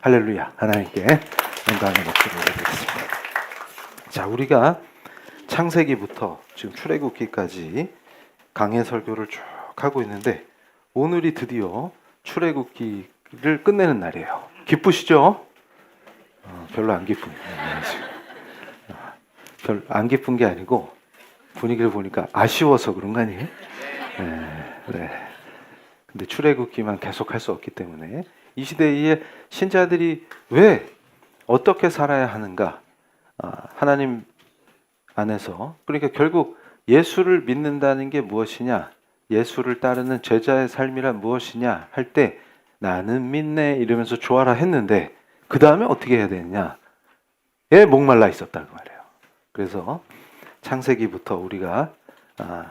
할렐루야. 하나님께 영광의 목소리를 드리겠습니다. 자, 우리가 창세기부터 지금 출애굽기까지 강해 설교를 쭉 하고 있는데 오늘이 드디어 출애굽기를 끝내는 날이에요. 기쁘시죠? 별로 안 기쁜. 별로 안 기쁜 게 아니고 분위기를 보니까 아쉬워서 그런 거 아니에요? 네. 근데 출애굽기만 계속 할 수 없기 때문에 이 시대의 신자들이 왜 어떻게 살아야 하는가? 하나님 안에서, 그러니까 결국 예수를 믿는다는 게 무엇이냐, 예수를 따르는 제자의 삶이란 무엇이냐 할 때 나는 믿네 이러면서 좋아라 했는데 그 다음에 어떻게 해야 되느냐에 목말라 있었다고 말해요. 그래서 창세기부터 우리가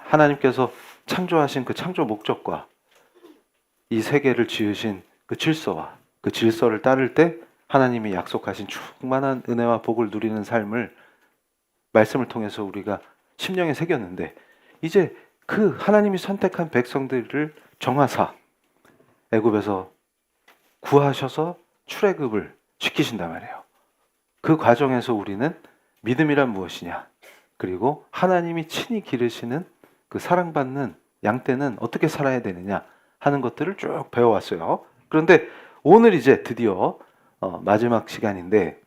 하나님께서 창조하신 그 창조 목적과 이 세계를 지으신 그 질서와 그 질서를 따를 때 하나님이 약속하신 충만한 은혜와 복을 누리는 삶을 말씀을 통해서 우리가 심령에 새겼는데, 이제 그 하나님이 선택한 백성들을 정하사 애굽에서 구하셔서 출애굽을 시키신단 말이에요. 그 과정에서 우리는 믿음이란 무엇이냐, 그리고 하나님이 친히 기르시는 그 사랑받는 양떼는 어떻게 살아야 되느냐 하는 것들을 쭉 배워왔어요. 그런데 오늘 이제 드디어 마지막 시간인데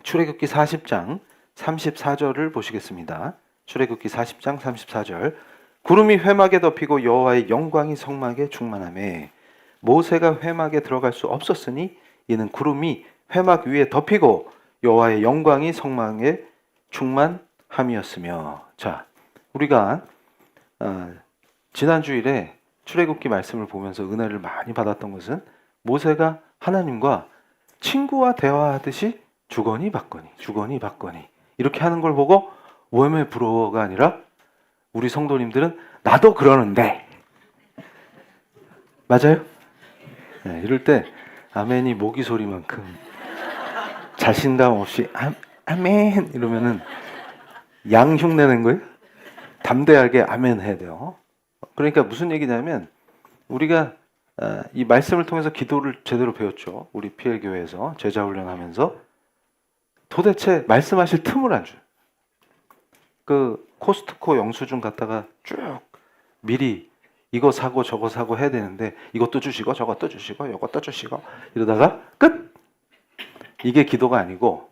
출애굽기 40장 34절을 보시겠습니다. 출애굽기 40장 34절. 구름이 회막에 덮이고 여호와의 영광이 성막에 충만하매 모세가 회막에 들어갈 수 없었으니 이는 구름이 회막 위에 덮이고 여호와의 영광이 성막에 충만함이었으며. 자, 우리가 지난 주일에 출애굽기 말씀을 보면서 은혜를 많이 받았던 것은 모세가 하나님과 친구와 대화하듯이 주거니 받거니 이렇게 하는 걸 보고 왜 부러워가 아니라 우리 성도님들은 나도 그러는데, 맞아요? 네, 이럴 때 아멘이 모기 소리만큼 자신감 없이 아멘 이러면은 양 흉내낸 거예요? 담대하게 아멘 해야 돼요. 그러니까 무슨 얘기냐면 우리가 이 말씀을 통해서 기도를 제대로 배웠죠. 우리 PL교회에서 제자훈련하면서 도대체 말씀하실 틈을 안 줘요. 그 코스트코 영수증 갖다가 쭉 미리 이거 사고 저거 사고 해야 되는데 이것도 주시고 저것도 주시고 이것도 주시고 이러다가 끝! 이게 기도가 아니고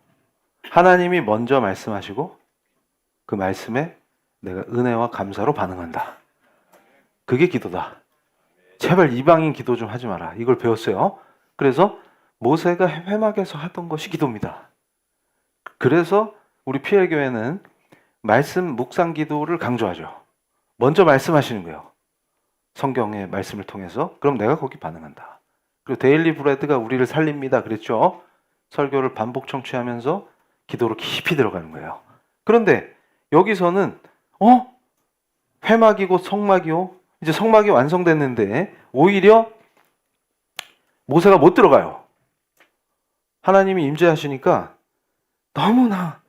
하나님이 먼저 말씀하시고 그 말씀에 내가 은혜와 감사로 반응한다. 그게 기도다. 제발 이방인 기도 좀 하지 마라. 이걸 배웠어요. 그래서 모세가 회막에서 하던 것이 기도입니다. 그래서 우리 PL교회는 말씀 묵상 기도를 강조하죠. 먼저 말씀하시는 거예요. 성경의 말씀을 통해서. 그럼 내가 거기 반응한다. 그리고 데일리 브레드가 우리를 살립니다. 그랬죠. 설교를 반복 청취하면서 기도로 깊이 들어가는 거예요. 그런데 여기서는 회막이고 성막이요. 이제 성막이 완성됐는데 오히려 모세가 못 들어가요. 하나님이 임재하시니까 너무나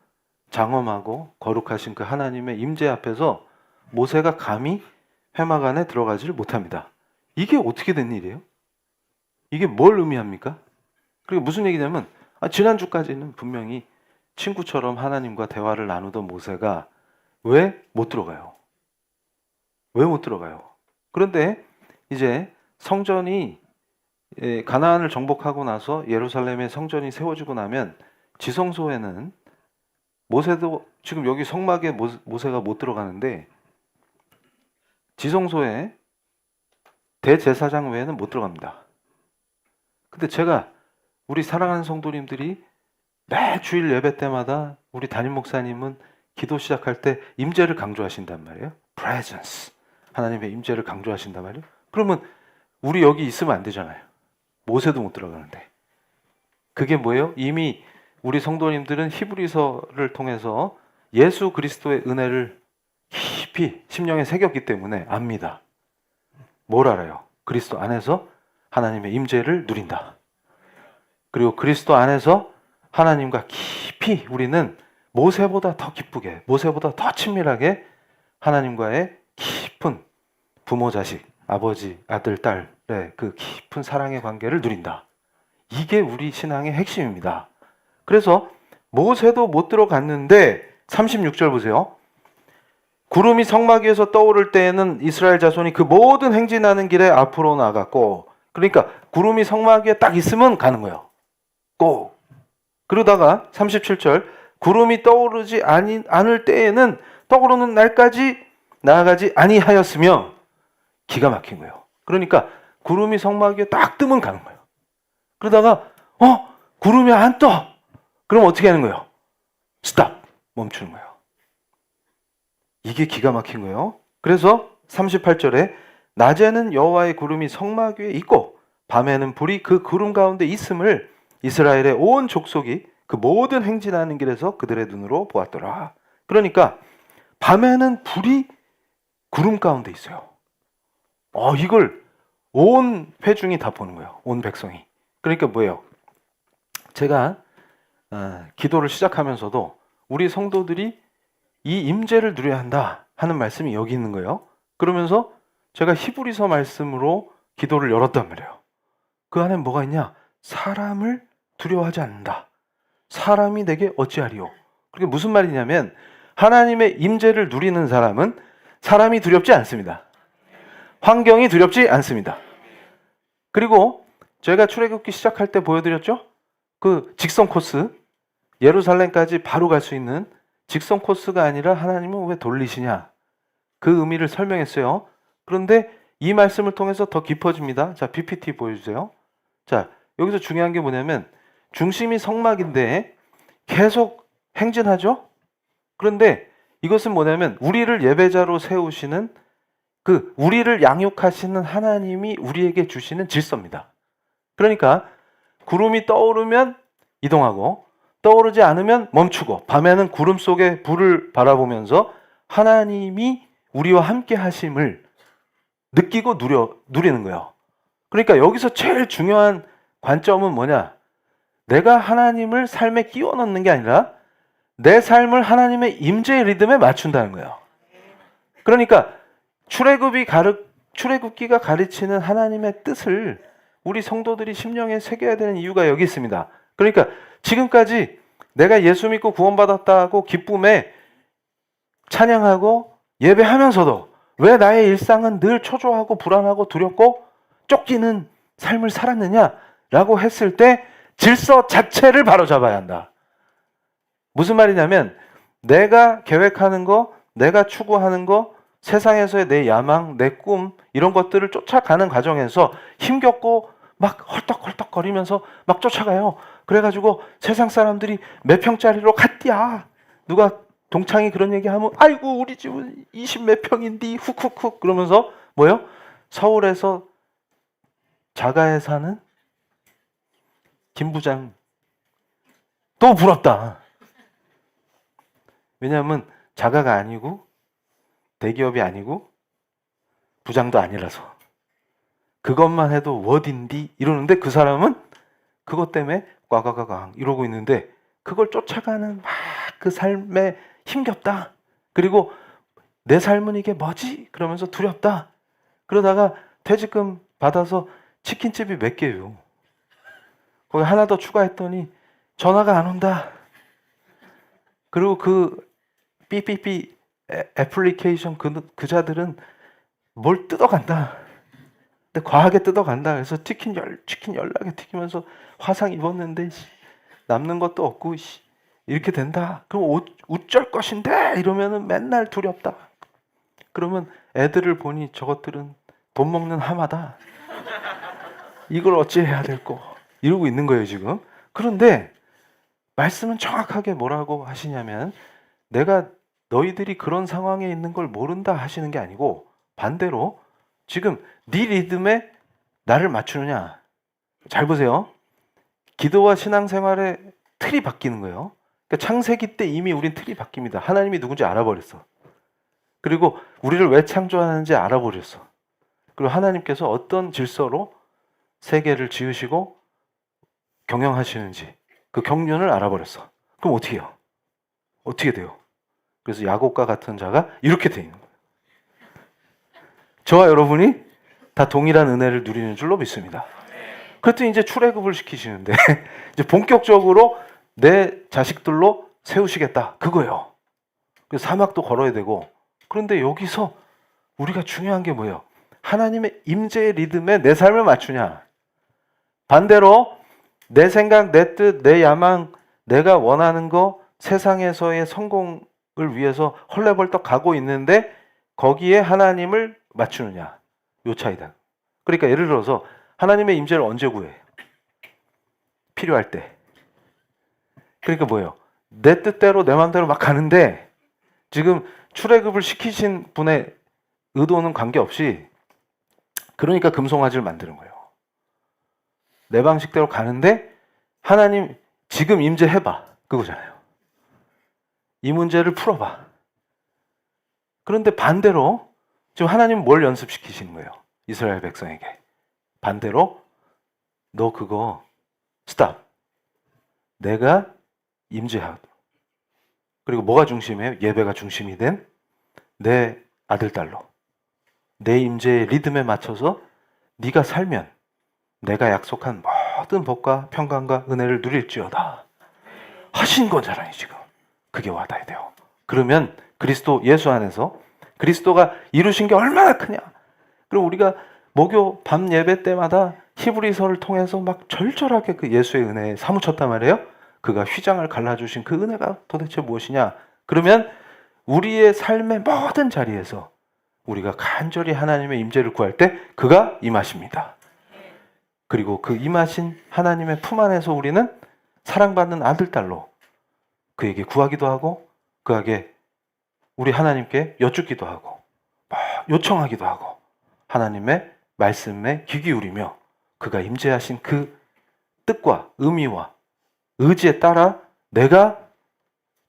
장엄하고 거룩하신 그 하나님의 임재 앞에서 모세가 감히 회막 안에 들어가지를 못합니다. 이게 어떻게 된 일이에요? 이게 뭘 의미합니까? 그리고 무슨 얘기냐면 지난주까지는 분명히 친구처럼 하나님과 대화를 나누던 모세가 왜 못 들어가요? 왜 못 들어가요? 그런데 이제 성전이 가나안을 정복하고 나서 예루살렘에 성전이 세워지고 나면 지성소에는 모세도 지금 여기 성막에 모세가 못 들어가는데 지성소에 대제사장 외에는 못 들어갑니다. 근데 제가 우리 사랑하는 성도님들이 매 주일 예배 때마다 우리 담임 목사님은 기도 시작할 때 임재를 강조하신단 말이에요. presence. 하나님의 임재를 강조하신단 말이에요. 그러면 우리 여기 있으면 안 되잖아요. 모세도 못 들어가는데. 그게 뭐예요? 이미 우리 성도님들은 히브리서를 통해서 예수 그리스도의 은혜를 깊이 심령에 새겼기 때문에 압니다. 뭘 알아요? 그리스도 안에서 하나님의 임재를 누린다. 그리고 그리스도 안에서 하나님과 깊이 우리는 모세보다 더 기쁘게, 모세보다 더 친밀하게 하나님과의 깊은 부모, 자식, 아버지, 아들, 딸의 그 깊은 사랑의 관계를 누린다. 이게 우리 신앙의 핵심입니다. 그래서 모세도 못 들어갔는데 36절 보세요. 구름이 성막 위에서 떠오를 때에는 이스라엘 자손이 그 모든 행진하는 길에 앞으로 나갔고, 그러니까 구름이 성막 위에 딱 있으면 가는 거예요. 꼭. 그러다가 37절 구름이 떠오르지 않을 때에는 떠오르는 날까지 나아가지 아니하였으며, 기가 막힌 거예요. 그러니까 구름이 성막 위에 딱 뜨면 가는 거예요. 그러다가 구름이 안 떠. 그럼 어떻게 하는 거예요? 스탑. 멈추는 거예요. 이게 기가 막힌 거예요. 그래서 38절에 낮에는 여호와의 구름이 성막 위에 있고 밤에는 불이 그 구름 가운데 있음을 이스라엘의 온 족속이 그 모든 행진하는 길에서 그들의 눈으로 보았더라. 그러니까 밤에는 불이 구름 가운데 있어요. 이걸 온 회중이 다 보는 거예요. 온 백성이. 그러니까 뭐예요? 제가 기도를 시작하면서도 우리 성도들이 이 임재를 누려야 한다 하는 말씀이 여기 있는 거예요. 그러면서 제가 히브리서 말씀으로 기도를 열었단 말이에요. 그 안에 뭐가 있냐? 사람을 두려워하지 않는다. 사람이 내게 어찌하리요? 그게 무슨 말이냐면 하나님의 임재를 누리는 사람은 사람이 두렵지 않습니다. 환경이 두렵지 않습니다. 그리고 제가 출애굽기 시작할 때 보여드렸죠? 그 직선 코스, 예루살렘까지 바로 갈 수 있는 직선 코스가 아니라 하나님은 왜 돌리시냐? 그 의미를 설명했어요. 그런데 이 말씀을 통해서 더 깊어집니다. 자, PPT 보여주세요. 자, 여기서 중요한 게 뭐냐면 중심이 성막인데 계속 행진하죠? 그런데 이것은 뭐냐면 우리를 예배자로 세우시는 우리를 양육하시는 하나님이 우리에게 주시는 질서입니다. 그러니까 구름이 떠오르면 이동하고 떠오르지 않으면 멈추고 밤에는 구름 속에 불을 바라보면서 하나님이 우리와 함께 하심을 느끼고 누리는 거예요. 그러니까 여기서 제일 중요한 관점은 뭐냐? 내가 하나님을 삶에 끼워 넣는 게 아니라 내 삶을 하나님의 임재의 리듬에 맞춘다는 거예요. 그러니까 출애굽기가 가르치는 하나님의 뜻을 우리 성도들이 심령에 새겨야 되는 이유가 여기 있습니다. 그러니까 지금까지 내가 예수 믿고 구원받았다고 기쁨에 찬양하고 예배하면서도 왜 나의 일상은 늘 초조하고 불안하고 두렵고 쫓기는 삶을 살았느냐라고 했을 때 질서 자체를 바로잡아야 한다. 무슨 말이냐면 내가 계획하는 거, 내가 추구하는 거, 세상에서의 내 야망, 내 꿈 이런 것들을 쫓아가는 과정에서 힘겹고 막 헐떡헐떡거리면서 막 쫓아가요. 그래가지고 세상 사람들이 몇 평짜리로 갔디야. 누가 동창이 그런 얘기하면 아이고 우리 집은 20 몇 평인데 훅훅훅 그러면서 뭐요? 서울에서 자가에 사는 김 부장 또 부럽다. 왜냐하면 자가가 아니고 대기업이 아니고 부장도 아니라서 그것만 해도 워딘디 이러는데 그 사람은 그것 때문에 꽉꽉꽉 이러고 있는데 그걸 쫓아가는 막 그 삶에 힘겹다. 그리고 내 삶은 이게 뭐지? 그러면서 두렵다. 그러다가 퇴직금 받아서 치킨집이 몇 개예요. 거기 하나 더 추가했더니 전화가 안 온다. 그리고 그 삐삐삐 애플리케이션 그자들은 뭘 뜯어간다. 근데 과하게 뜯어간다. 그래서 치킨 연락에 튀기면서 화상 입었는데 남는 것도 없고 이렇게 된다. 그럼 어쩔 것인데 이러면은 맨날 두렵다. 그러면 애들을 보니 저것들은 돈 먹는 하마다. 이걸 어찌해야 될꼬 이러고 있는 거예요 지금. 그런데 말씀은 정확하게 뭐라고 하시냐면 내가 너희들이 그런 상황에 있는 걸 모른다 하시는 게 아니고 반대로 지금 네 리듬에 나를 맞추느냐. 잘 보세요. 기도와 신앙생활의 틀이 바뀌는 거예요. 그러니까 창세기 때 이미 우린 틀이 바뀝니다. 하나님이 누군지 알아버렸어. 그리고 우리를 왜 창조하는지 알아버렸어. 그리고 하나님께서 어떤 질서로 세계를 지으시고 경영하시는지 그 경륜을 알아버렸어. 그럼 어떻게 해요? 어떻게 돼요? 그래서 야곱과 같은 자가 이렇게 돼 있는 거예요. 저와 여러분이 다 동일한 은혜를 누리는 줄로 믿습니다. 그랬더니 이제 출애굽을 시키시는데 이제 본격적으로 내 자식들로 세우시겠다 그거예요. 그래서 사막도 걸어야 되고. 그런데 여기서 우리가 중요한 게 뭐예요? 하나님의 임재의 리듬에 내 삶을 맞추냐, 반대로 내 생각, 내 뜻, 내 야망, 내가 원하는 거, 세상에서의 성공을 위해서 헐레벌떡 가고 있는데 거기에 하나님을 맞추느냐, 요 차이다. 그러니까 예를 들어서 하나님의 임재를 언제 구해요? 필요할 때. 그러니까 뭐예요? 내 뜻대로 내 마음대로 막 가는데 지금 출애굽을 시키신 분의 의도는 관계없이, 그러니까 금송아지를 만드는 거예요. 내 방식대로 가는데 하나님 지금 임재해봐 그거잖아요. 이 문제를 풀어봐. 그런데 반대로 지금 하나님 뭘 연습시키시는 거예요? 이스라엘 백성에게 반대로 너 그거 스탑. 내가 임재하도록. 그리고 뭐가 중심이에요? 예배가 중심이 된 내 아들 딸로 내 임재의 리듬에 맞춰서 네가 살면 내가 약속한 모든 복과 평강과 은혜를 누릴지어다 하신 거잖아요. 지금 그게 와닿아야 돼요. 그러면 그리스도 예수 안에서 그리스도가 이루신 게 얼마나 크냐. 그럼 우리가 목요 밤 예배 때마다 히브리서를 통해서 막 절절하게 그 예수의 은혜에 사무쳤단 말이에요. 그가 휘장을 갈라주신 그 은혜가 도대체 무엇이냐. 그러면 우리의 삶의 모든 자리에서 우리가 간절히 하나님의 임재를 구할 때 그가 임하십니다. 그리고 그 임하신 하나님의 품 안에서 우리는 사랑받는 아들, 딸로 그에게 구하기도 하고 그에게 우리 하나님께 여쭙기도 하고 요청하기도 하고 하나님의 말씀에 귀 기울이며 그가 임재하신 그 뜻과 의미와 의지에 따라 내가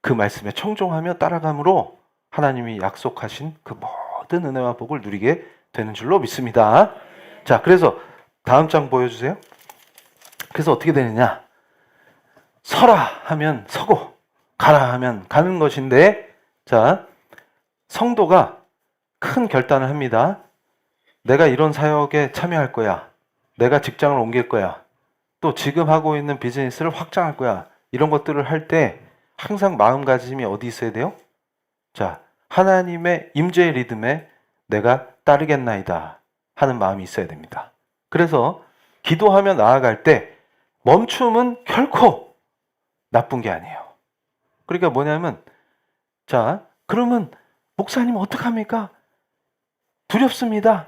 그 말씀에 청종하며 따라감으로 하나님이 약속하신 그 모든 은혜와 복을 누리게 되는 줄로 믿습니다. 자, 그래서 다음 장 보여주세요. 그래서 어떻게 되느냐? 서라 하면 서고 가라 하면 가는 것인데, 자, 성도가 큰 결단을 합니다. 내가 이런 사역에 참여할 거야. 내가 직장을 옮길 거야. 또 지금 하고 있는 비즈니스를 확장할 거야. 이런 것들을 할 때 항상 마음가짐이 어디 있어야 돼요? 자, 하나님의 임재의 리듬에 내가 따르겠나이다 하는 마음이 있어야 됩니다. 그래서 기도하며 나아갈 때 멈춤은 결코 나쁜 게 아니에요. 그러니까 뭐냐면, 자, 그러면 목사님 어떡합니까? 두렵습니다.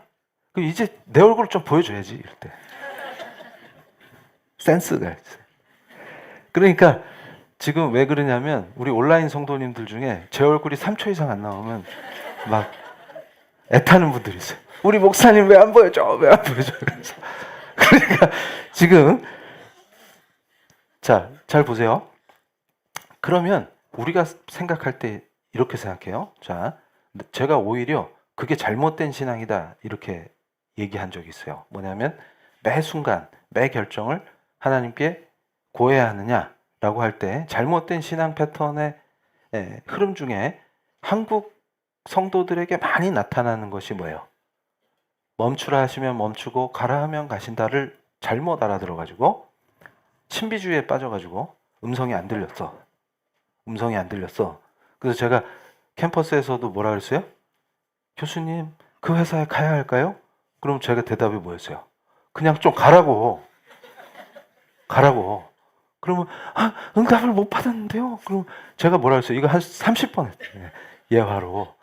그럼 이제 내 얼굴을 좀 보여줘야지, 이럴 때. 센스가 있어요. 그러니까 지금 왜 그러냐면 우리 온라인 성도님들 중에 제 얼굴이 3초 이상 안 나오면 막 애타는 분들이 있어요. 우리 목사님 왜 안 보여줘? 왜 안 보여줘? 그래서 그러니까 지금 자, 잘 보세요. 그러면 우리가 생각할 때 이렇게 생각해요. 자, 제가 오히려 그게 잘못된 신앙이다 이렇게 얘기한 적이 있어요. 뭐냐면 매 순간 매 결정을 하나님께 고해야 하느냐라고 할 때 잘못된 신앙 패턴의 흐름 중에 한국 성도들에게 많이 나타나는 것이 뭐예요? 멈추라 하시면 멈추고 가라 하면 가신다를 잘못 알아들어가지고 신비주의에 빠져가지고 음성이 안 들렸어. 그래서 제가 캠퍼스에서도 뭐라 그랬어요? 교수님, 그 회사에 가야 할까요? 그럼 제가 대답이 뭐였어요? 그냥 좀 가라고. 그러면 응답을 못 받았는데요. 그럼 제가 뭐라 그랬어요? 이거 한 30번 했어요. 예화로.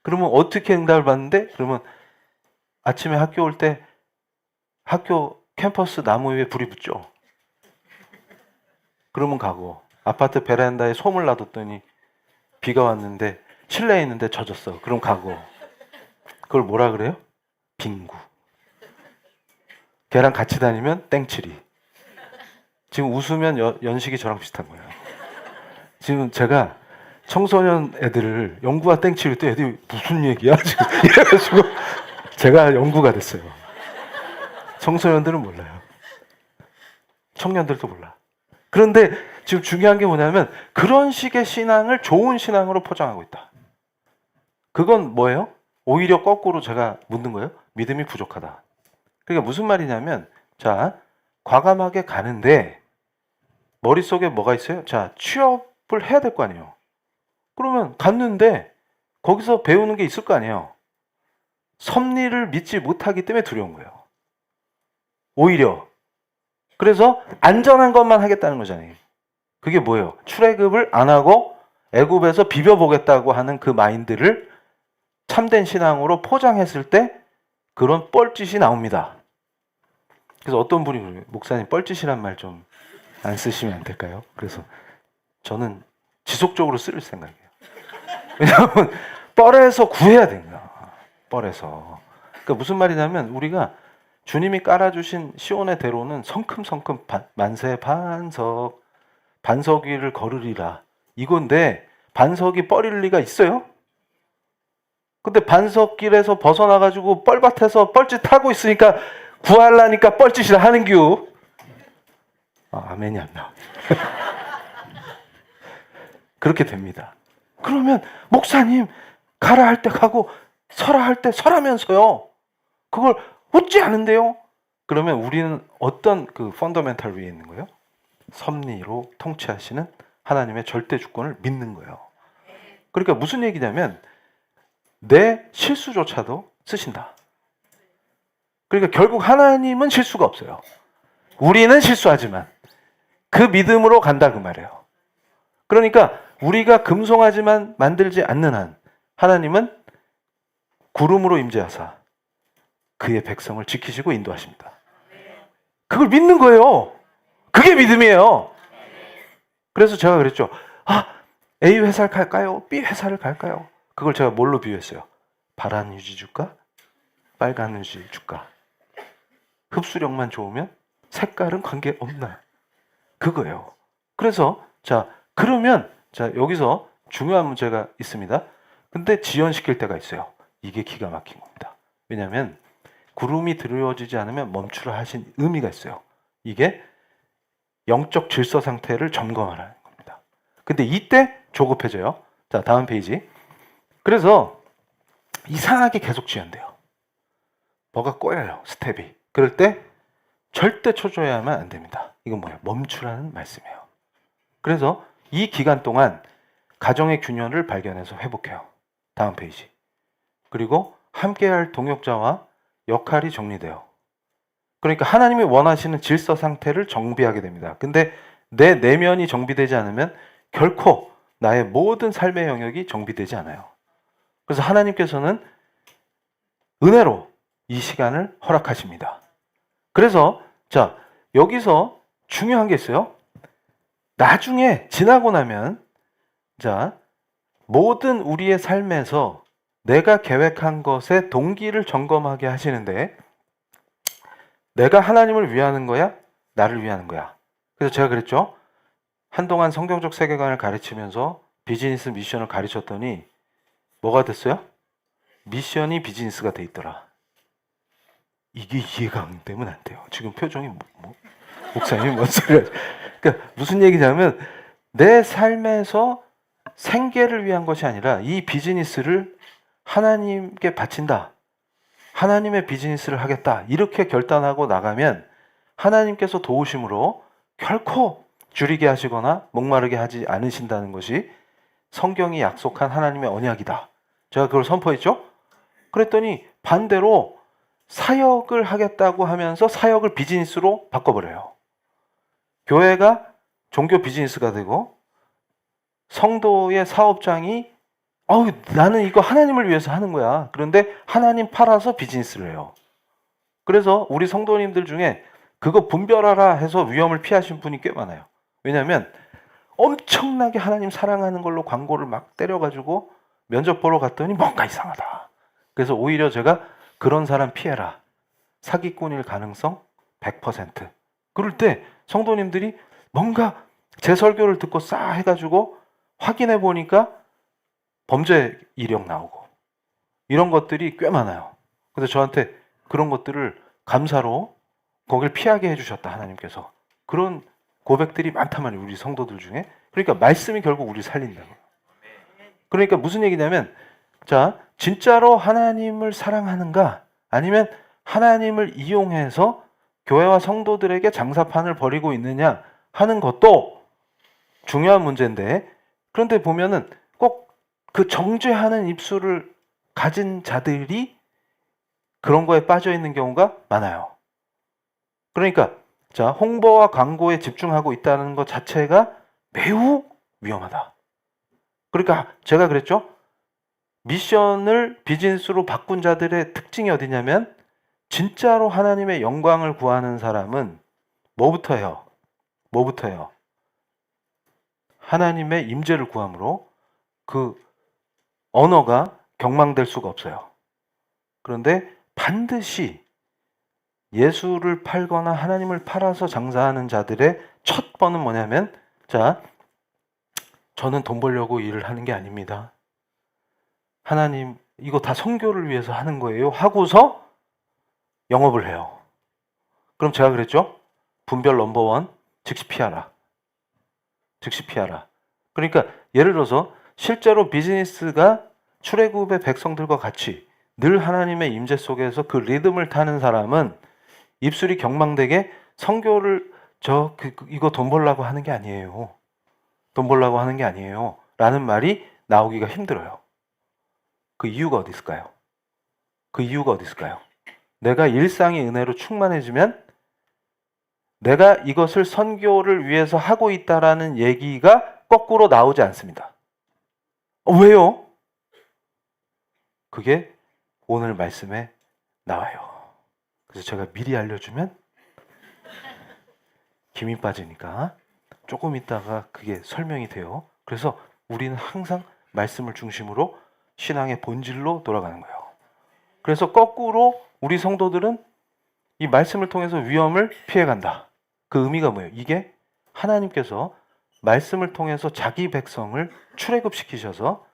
그러면 어떻게 응답을 받는데? 그러면 아침에 학교 올 때 학교 캠퍼스 나무 위에 불이 붙죠. 그러면 가고 아파트 베란다에 솜을 놔뒀더니 비가 왔는데 실내에 있는데 젖었어. 그럼 가고. 그걸 뭐라 그래요? 빙구. 걔랑 같이 다니면 땡칠이. 지금 웃으면 연식이 저랑 비슷한 거예요. 지금 제가 청소년 애들을 영구와 땡칠이 또 애들이 무슨 얘기야? 지금 이래가지고 제가 영구가 됐어요. 청소년들은 몰라요. 청년들도 몰라. 그런데 지금 중요한 게 뭐냐면 그런 식의 신앙을 좋은 신앙으로 포장하고 있다. 그건 뭐예요? 오히려 거꾸로 제가 묻는 거예요. 믿음이 부족하다. 그러니까 무슨 말이냐면, 자, 과감하게 가는데 머릿속에 뭐가 있어요? 자, 취업을 해야 될 거 아니에요. 그러면 갔는데 거기서 배우는 게 있을 거 아니에요. 섭리를 믿지 못하기 때문에 두려운 거예요. 오히려. 그래서 안전한 것만 하겠다는 거잖아요. 그게 뭐예요? 출애굽을 안 하고 애굽에서 비벼보겠다고 하는 그 마인드를 참된 신앙으로 포장했을 때 그런 뻘짓이 나옵니다. 그래서 어떤 분이 그래요. 목사님 뻘짓이란 말 좀 안 쓰시면 안 될까요? 그래서 저는 지속적으로 쓸 생각이에요. 왜냐하면 뻘에서 구해야 된다. 뻘에서. 그러니까 무슨 말이냐면 우리가 주님이 깔아주신 시온의 대로는 성큼성큼 만세 반석 위를 걸으리라. 이건데 반석이 뻘일 리가 있어요? 근데 반석길에서 벗어나가지고 뻘밭에서 뻘짓하고 있으니까 구하려니까 뻘짓이라 하는 겨. 아멘이 안 나와. 그렇게 됩니다. 그러면 목사님 가라 할 때 가고 서라 할 때 서라면서요. 그걸 웃지 않은데요. 그러면 우리는 어떤 그 펀더멘탈 위에 있는 거예요? 섭리로 통치하시는 하나님의 절대 주권을 믿는 거예요. 그러니까 무슨 얘기냐면 내 실수조차도 쓰신다. 그러니까 결국 하나님은 실수가 없어요. 우리는 실수하지만 그 믿음으로 간다 그 말이에요. 그러니까 우리가 금송아지만 만들지 않는 한 하나님은 구름으로 임재하사 그의 백성을 지키시고 인도하십니다. 그걸 믿는 거예요. 그게 믿음이에요. 그래서 제가 그랬죠. A 회사를 갈까요? B 회사를 갈까요? 그걸 제가 뭘로 비유했어요? 파란 유지 줄까? 빨간 유지 줄까? 흡수력만 좋으면 색깔은 관계없나? 그거예요. 그래서 그러면 여기서 중요한 문제가 있습니다. 근데 지연시킬 때가 있어요. 이게 기가 막힌 겁니다. 왜냐하면 구름이 드리워지지 않으면 멈추라 하신 의미가 있어요. 이게 영적 질서 상태를 점검하라는 겁니다. 근데 이때 조급해져요. 자, 다음 페이지. 그래서 이상하게 계속 지연돼요. 뭐가 꼬여요, 스텝이. 그럴 때 절대 초조해하면 안 됩니다. 이건 뭐예요? 멈추라는 말씀이에요. 그래서 이 기간 동안 가정의 균열을 발견해서 회복해요. 다음 페이지. 그리고 함께할 동역자와 역할이 정리돼요. 그러니까 하나님이 원하시는 질서 상태를 정비하게 됩니다. 근데 내 내면이 정비되지 않으면 결코 나의 모든 삶의 영역이 정비되지 않아요. 그래서 하나님께서는 은혜로 이 시간을 허락하십니다. 그래서 여기서 중요한 게 있어요. 나중에 지나고 나면 모든 우리의 삶에서 내가 계획한 것의 동기를 점검하게 하시는데 내가 하나님을 위하는 거야? 나를 위하는 거야? 그래서 제가 그랬죠. 한동안 성경적 세계관을 가르치면서 비즈니스 미션을 가르쳤더니 뭐가 됐어요? 미션이 비즈니스가 돼 있더라. 이게 이해가 안 되면 안 돼요. 지금 표정이 목사님이 뭔 소리야. 그러니까 무슨 얘기냐면 내 삶에서 생계를 위한 것이 아니라 이 비즈니스를 하나님께 바친다. 하나님의 비즈니스를 하겠다. 이렇게 결단하고 나가면 하나님께서 도우심으로 결코 줄이게 하시거나 목마르게 하지 않으신다는 것이 성경이 약속한 하나님의 언약이다. 제가 그걸 선포했죠. 그랬더니 반대로 사역을 하겠다고 하면서 사역을 비즈니스로 바꿔버려요. 교회가 종교 비즈니스가 되고 성도의 사업장이 나는 이거 하나님을 위해서 하는 거야. 그런데 하나님 팔아서 비즈니스를 해요. 그래서 우리 성도님들 중에 그거 분별하라 해서 위험을 피하신 분이 꽤 많아요. 왜냐하면 엄청나게 하나님 사랑하는 걸로 광고를 막 때려가지고 면접 보러 갔더니 뭔가 이상하다. 그래서 오히려 제가 그런 사람 피해라. 사기꾼일 가능성 100%. 그럴 때 성도님들이 뭔가 제 설교를 듣고 싸 해가지고 확인해 보니까 범죄 이력 나오고 이런 것들이 꽤 많아요. 그래서 저한테 그런 것들을 감사로 거길 피하게 해주셨다 하나님께서. 그런 고백들이 많단 말이에요. 우리 성도들 중에. 그러니까 말씀이 결국 우리를 살린다고. 그러니까 무슨 얘기냐면 진짜로 하나님을 사랑하는가 아니면 하나님을 이용해서 교회와 성도들에게 장사판을 벌이고 있느냐 하는 것도 중요한 문제인데, 그런데 보면은 꼭 그 정죄하는 입술을 가진 자들이 그런 거에 빠져 있는 경우가 많아요. 그러니까 자, 홍보와 광고에 집중하고 있다는 것 자체가 매우 위험하다. 그러니까 제가 그랬죠. 미션을 비즈니스로 바꾼 자들의 특징이 어디냐면, 진짜로 하나님의 영광을 구하는 사람은 뭐부터 해요? 뭐부터 해요? 하나님의 임재를 구함으로 그 언어가 경망될 수가 없어요. 그런데 반드시 예수를 팔거나 하나님을 팔아서 장사하는 자들의 첫 번은 뭐냐면, 자, 저는 돈 벌려고 일을 하는 게 아닙니다. 하나님, 이거 다 선교를 위해서 하는 거예요 하고서 영업을 해요. 그럼 제가 그랬죠? 분별 넘버원, 즉시 피하라. 즉시 피하라. 그러니까 예를 들어서 실제로 비즈니스가 출애굽의 백성들과 같이 늘 하나님의 임재 속에서 그 리듬을 타는 사람은 입술이 경망되게 선교를 이거 돈 벌려고 하는 게 아니에요. 돈 벌려고 하는 게 아니에요. 라는 말이 나오기가 힘들어요. 그 이유가 어디 있을까요? 그 이유가 어디 있을까요? 내가 일상의 은혜로 충만해지면 내가 이것을 선교를 위해서 하고 있다라는 얘기가 거꾸로 나오지 않습니다. 왜요? 그게 오늘 말씀에 나와요. 그래서 제가 미리 알려주면 김이 빠지니까 조금 있다가 그게 설명이 돼요. 그래서 우리는 항상 말씀을 중심으로 신앙의 본질로 돌아가는 거예요. 그래서 거꾸로 우리 성도들은 이 말씀을 통해서 위험을 피해간다. 그 의미가 뭐예요? 이게 하나님께서 말씀을 통해서 자기 백성을 출애굽시키셔서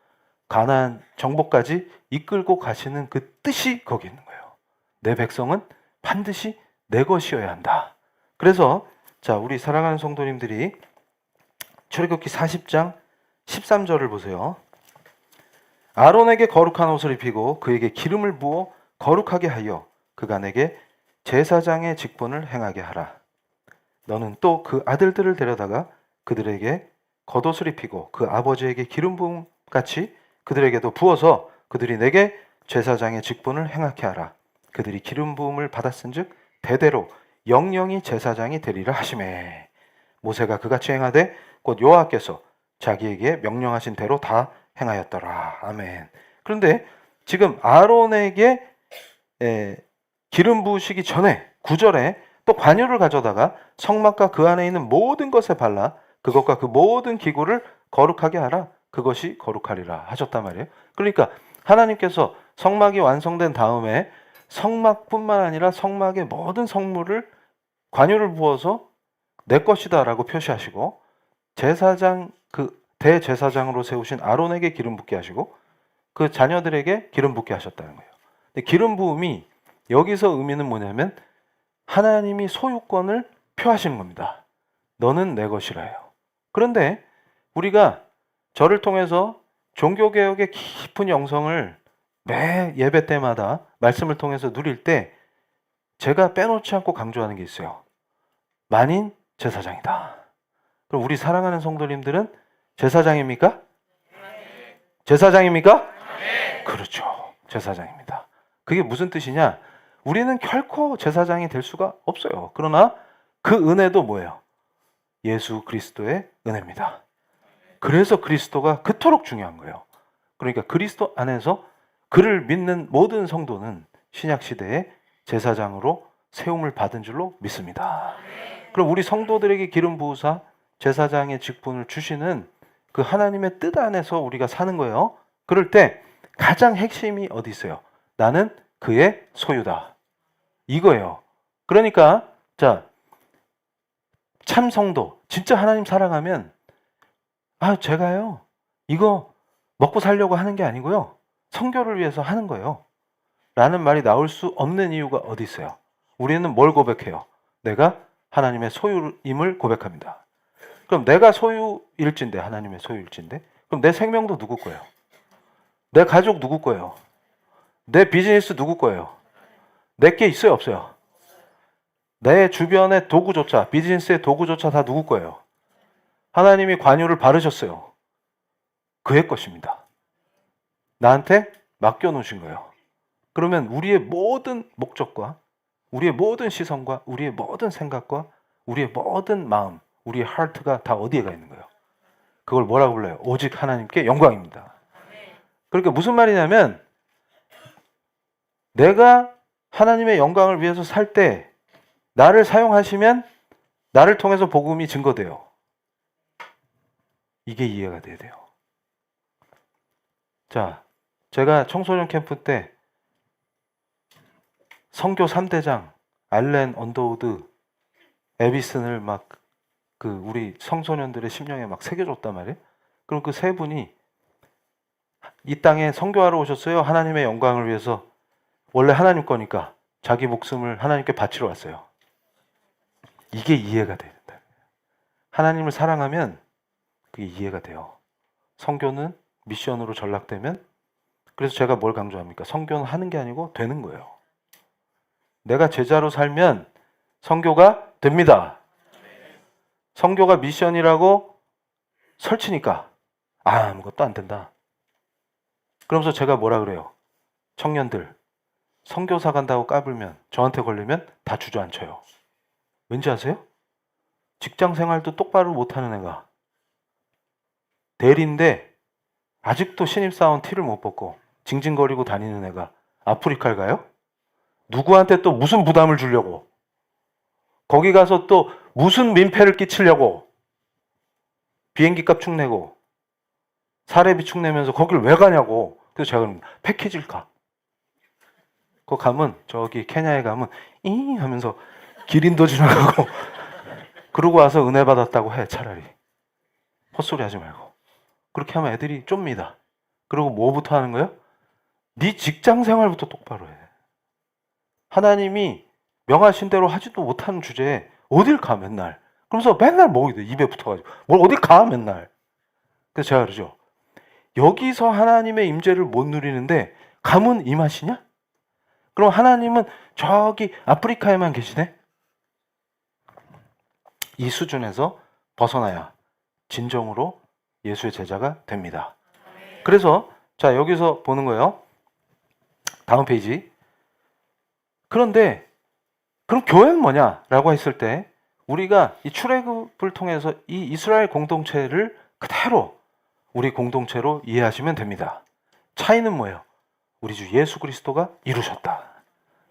가나안 정복까지 이끌고 가시는 그 뜻이 거기 있는 거예요. 내 백성은 반드시 내 것이어야 한다. 그래서 자, 우리 사랑하는 성도님들이 출애굽기 40장 13절을 보세요. 아론에게 거룩한 옷을 입히고 그에게 기름을 부어 거룩하게 하여 그가 내게 제사장의 직분을 행하게 하라. 너는 또 그 아들들을 데려다가 그들에게 겉옷을 입히고 그 아버지에게 기름 부음 같이 그들에게도 부어서 그들이 내게 제사장의 직분을 행하게 하라. 그들이 기름 부음을 받았은즉 대대로 영영이 제사장이 되리라 하시매. 모세가 그같이 행하되 곧 여호와께서 자기에게 명령하신 대로 다 행하였더라. 아멘. 그런데 지금 아론에게 기름 부으시기 전에 9절에 또 관유를 가져다가 성막과 그 안에 있는 모든 것에 발라 그것과 그 모든 기구를 거룩하게 하라. 그것이 거룩하리라 하셨단 말이에요. 그러니까 하나님께서 성막이 완성된 다음에 성막뿐만 아니라 성막의 모든 성물을 관유를 부어서 내 것이다라고 표시하시고, 제사장 그 대제사장으로 세우신 아론에게 기름 붓게 하시고 그 자녀들에게 기름 붓게 하셨다는 거예요. 근데 기름 부음이 여기서 의미는 뭐냐면 하나님이 소유권을 표하시는 겁니다. 너는 내 것이라 해요. 그런데 우리가 저를 통해서 종교개혁의 깊은 영성을 매 예배 때마다 말씀을 통해서 누릴 때 제가 빼놓지 않고 강조하는 게 있어요. 만인 제사장이다. 그럼 우리 사랑하는 성도님들은 제사장입니까? 제사장입니까? 그렇죠. 제사장입니다. 그게 무슨 뜻이냐? 우리는 결코 제사장이 될 수가 없어요. 그러나 그 은혜도 뭐예요? 예수 그리스도의 은혜입니다. 그래서 그리스도가 그토록 중요한 거예요. 그러니까 그리스도 안에서 그를 믿는 모든 성도는 신약시대에 제사장으로 세움을 받은 줄로 믿습니다. 그럼 우리 성도들에게 기름 부으사 제사장의 직분을 주시는 그 하나님의 뜻 안에서 우리가 사는 거예요. 그럴 때 가장 핵심이 어디 있어요? 나는 그의 소유다. 이거예요. 그러니까 자, 참 성도, 진짜 하나님 사랑하면 제가요 이거 먹고 살려고 하는 게 아니고요 선교를 위해서 하는 거예요 라는 말이 나올 수 없는 이유가 어디 있어요? 우리는 뭘 고백해요? 내가 하나님의 소유임을 고백합니다. 그럼 내가 소유일진데, 하나님의 소유일진데, 그럼 내 생명도 누구 거예요? 내 가족 누구 거예요? 내 비즈니스 누구 거예요? 내게 있어요, 없어요? 내 주변의 도구조차, 비즈니스의 도구조차 다 누구 거예요? 하나님이 관유를 바르셨어요. 그의 것입니다. 나한테 맡겨놓으신 거예요. 그러면 우리의 모든 목적과 우리의 모든 시선과 우리의 모든 생각과 우리의 모든 마음, 우리의 하트가 다 어디에 가 있는 거예요? 그걸 뭐라고 불러요? 오직 하나님께 영광입니다. 그러니까 무슨 말이냐면 내가 하나님의 영광을 위해서 살 때 나를 사용하시면 나를 통해서 복음이 증거돼요. 이게 이해가 돼야 돼요. 자, 제가 청소년 캠프 때 선교 3대장 알렌 언더우드 에비슨을 막 우리 청소년들의 심령에 막 새겨줬단 말이에요. 그럼 그 세 분이 이 땅에 선교하러 오셨어요. 하나님의 영광을 위해서. 원래 하나님 거니까 자기 목숨을 하나님께 바치러 왔어요. 이게 이해가 된다. 하나님을 사랑하면 그게 이해가 돼요. 선교는 미션으로 전락되면, 그래서 제가 뭘 강조합니까? 선교는 하는 게 아니고 되는 거예요. 내가 제자로 살면 선교가 됩니다. 선교가 미션이라고 설치니까 아무것도 안 된다. 그러면서 제가 뭐라 그래요? 청년들, 선교사 간다고 까불면, 저한테 걸리면 다 주저앉혀요. 왠지 아세요? 직장 생활도 똑바로 못하는 애가 대리인데 아직도 신입사원 티를 못 벗고 징징거리고 다니는 애가 아프리카를 가요? 누구한테 또 무슨 부담을 주려고, 거기 가서 또 무슨 민폐를 끼치려고 비행기 값 축내고 사례비 축내면서 거길 왜 가냐고. 그래서 제가 그럽니다. 패키지를 가. 그 가면 저기 케냐에 가면 이 하면서 기린도 지나가고 그러고 와서 은혜 받았다고 해. 차라리 헛소리 하지 말고. 그렇게 하면 애들이 쫌니다. 그리고 뭐부터 하는 거예요? 네 직장 생활부터 똑바로 해. 하나님이 명하신 대로 하지도 못하는 주제에 어딜 가 맨날. 그러면서 맨날 뭐 입에 붙어가지고 뭘 어딜 가 맨날. 그래서 제가 그러죠. 여기서 하나님의 임재를 못 누리는데 가면 임하시냐? 그럼 하나님은 저기 아프리카에만 계시네? 이 수준에서 벗어나야 진정으로 예수의 제자가 됩니다. 그래서 자, 여기서 보는 거예요. 다음 페이지. 그런데 그럼 교회는 뭐냐라고 했을 때 우리가 이 출애굽을 통해서 이 이스라엘 공동체를 그대로 우리 공동체로 이해하시면 됩니다. 차이는 뭐예요? 우리 주 예수 그리스도가 이루셨다.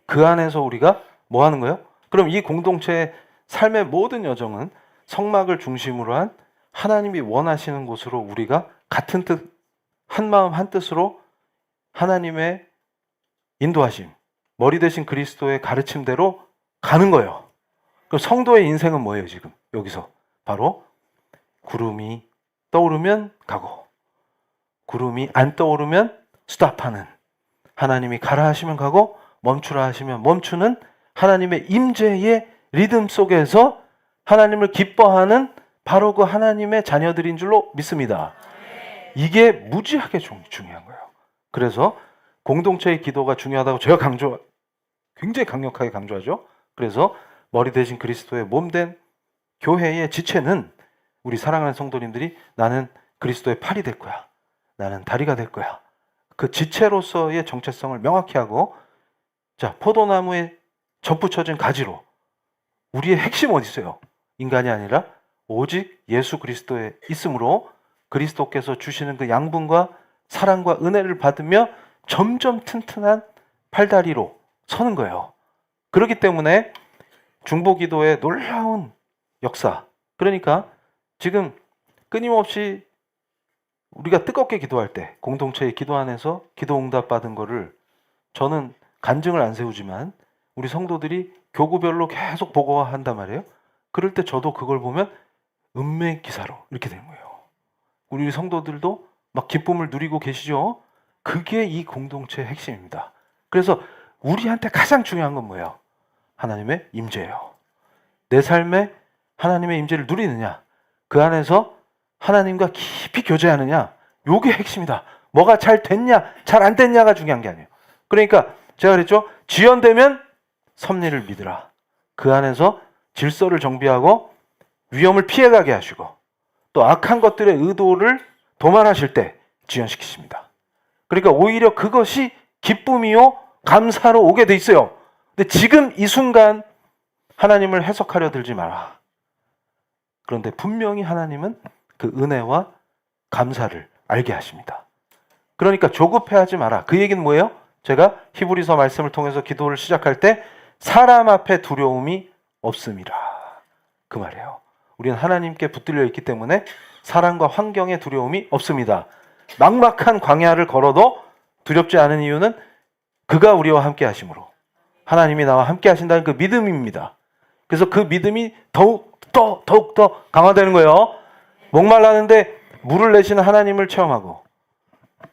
그 안에서 우리가 뭐 하는 거예요? 그럼 이 공동체의 삶의 모든 여정은 성막을 중심으로 한 하나님이 원하시는 곳으로 우리가 같은 뜻, 한 마음 한 뜻으로 하나님의 인도하심, 머리 대신 그리스도의 가르침대로 가는 거예요. 그럼 성도의 인생은 뭐예요 지금? 여기서 바로 구름이 떠오르면 가고 구름이 안 떠오르면 스탑하는, 하나님이 가라 하시면 가고 멈추라 하시면 멈추는 하나님의 임재의 리듬 속에서 하나님을 기뻐하는 바로 그 하나님의 자녀들인 줄로 믿습니다. 이게 무지하게 중요한 거예요. 그래서 공동체의 기도가 중요하다고 제가 굉장히 강력하게 강조하죠. 그래서 머리 대신 그리스도의 몸된 교회의 지체는 우리 사랑하는 성도님들이 나는 그리스도의 팔이 될 거야. 나는 다리가 될 거야. 그 지체로서의 정체성을 명확히 하고, 자, 포도나무에 접붙여진 가지로 우리의 핵심 어디 있어요? 인간이 아니라 오직 예수 그리스도에 있으므로 그리스도께서 주시는 그 양분과 사랑과 은혜를 받으며 점점 튼튼한 팔다리로 서는 거예요. 그렇기 때문에 중보기도의 놀라운 역사, 그러니까 지금 끊임없이 우리가 뜨겁게 기도할 때 공동체의 기도 안에서 기도 응답 받은 거를 저는 간증을 안 세우지만 우리 성도들이 교구별로 계속 보고한단 말이에요. 그럴 때 저도 그걸 보면 은혜 기사로 이렇게 되는 거예요. 우리 성도들도 막 기쁨을 누리고 계시죠? 그게 이 공동체의 핵심입니다. 그래서 우리한테 가장 중요한 건 뭐예요? 하나님의 임재예요. 내 삶에 하나님의 임재를 누리느냐, 그 안에서 하나님과 깊이 교제하느냐, 요게 핵심이다. 뭐가 잘 됐냐, 잘 안 됐냐가 중요한 게 아니에요. 그러니까 제가 그랬죠. 지연되면 섭리를 믿으라. 그 안에서 질서를 정비하고 위험을 피해가게 하시고 또 악한 것들의 의도를 도말하실 때 지연시키십니다. 그러니까 오히려 그것이 기쁨이요 감사로 오게 돼 있어요. 근데 지금 이 순간 하나님을 해석하려 들지 마라. 그런데 분명히 하나님은 그 은혜와 감사를 알게 하십니다. 그러니까 조급해하지 마라. 그 얘기는 뭐예요? 제가 히브리서 말씀을 통해서 기도를 시작할 때 사람 앞에 두려움이 없음이라 그 말이에요. 우리는 하나님께 붙들려 있기 때문에 사람과 환경에 두려움이 없습니다. 막막한 광야를 걸어도 두렵지 않은 이유는 그가 우리와 함께 하심으로 하나님이 나와 함께 하신다는 그 믿음입니다. 그래서 그 믿음이 더욱 더 강화되는 거예요. 목말라는데 물을 내시는 하나님을 체험하고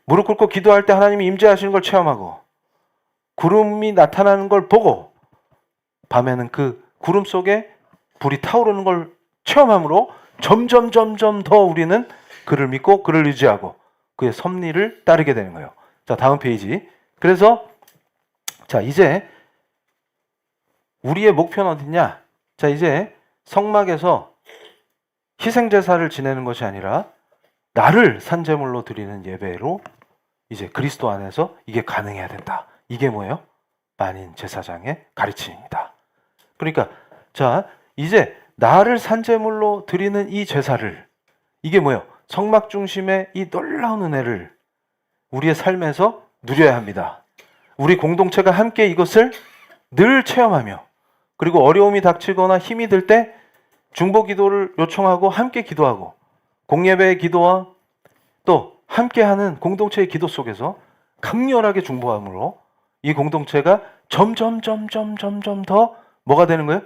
무릎 꿇고 기도할 때 하나님이 임재하시는 걸 체험하고 구름이 나타나는 걸 보고 밤에는 그 구름 속에 불이 타오르는 걸 체험함으로 점점 더 우리는 그를 믿고 그를 의지하고 그의 섭리를 따르게 되는 거예요. 자, 다음 페이지. 그래서 자, 이제 우리의 목표는 어디냐? 자, 이제 성막에서 희생제사를 지내는 것이 아니라 나를 산제물로 드리는 예배로 이제 그리스도 안에서 이게 가능해야 된다. 이게 뭐예요? 만인 제사장의 가르침입니다. 그러니까 자, 이제 나를 산제물로 드리는 이 제사를 이게 뭐예요? 성막 중심의 이 놀라운 은혜를 우리의 삶에서 누려야 합니다. 우리 공동체가 함께 이것을 늘 체험하며 그리고 어려움이 닥치거나 힘이 들 때 중보기도를 요청하고 함께 기도하고 공예배의 기도와 또 함께하는 공동체의 기도 속에서 강렬하게 중보함으로 이 공동체가 점점 더 뭐가 되는 거예요?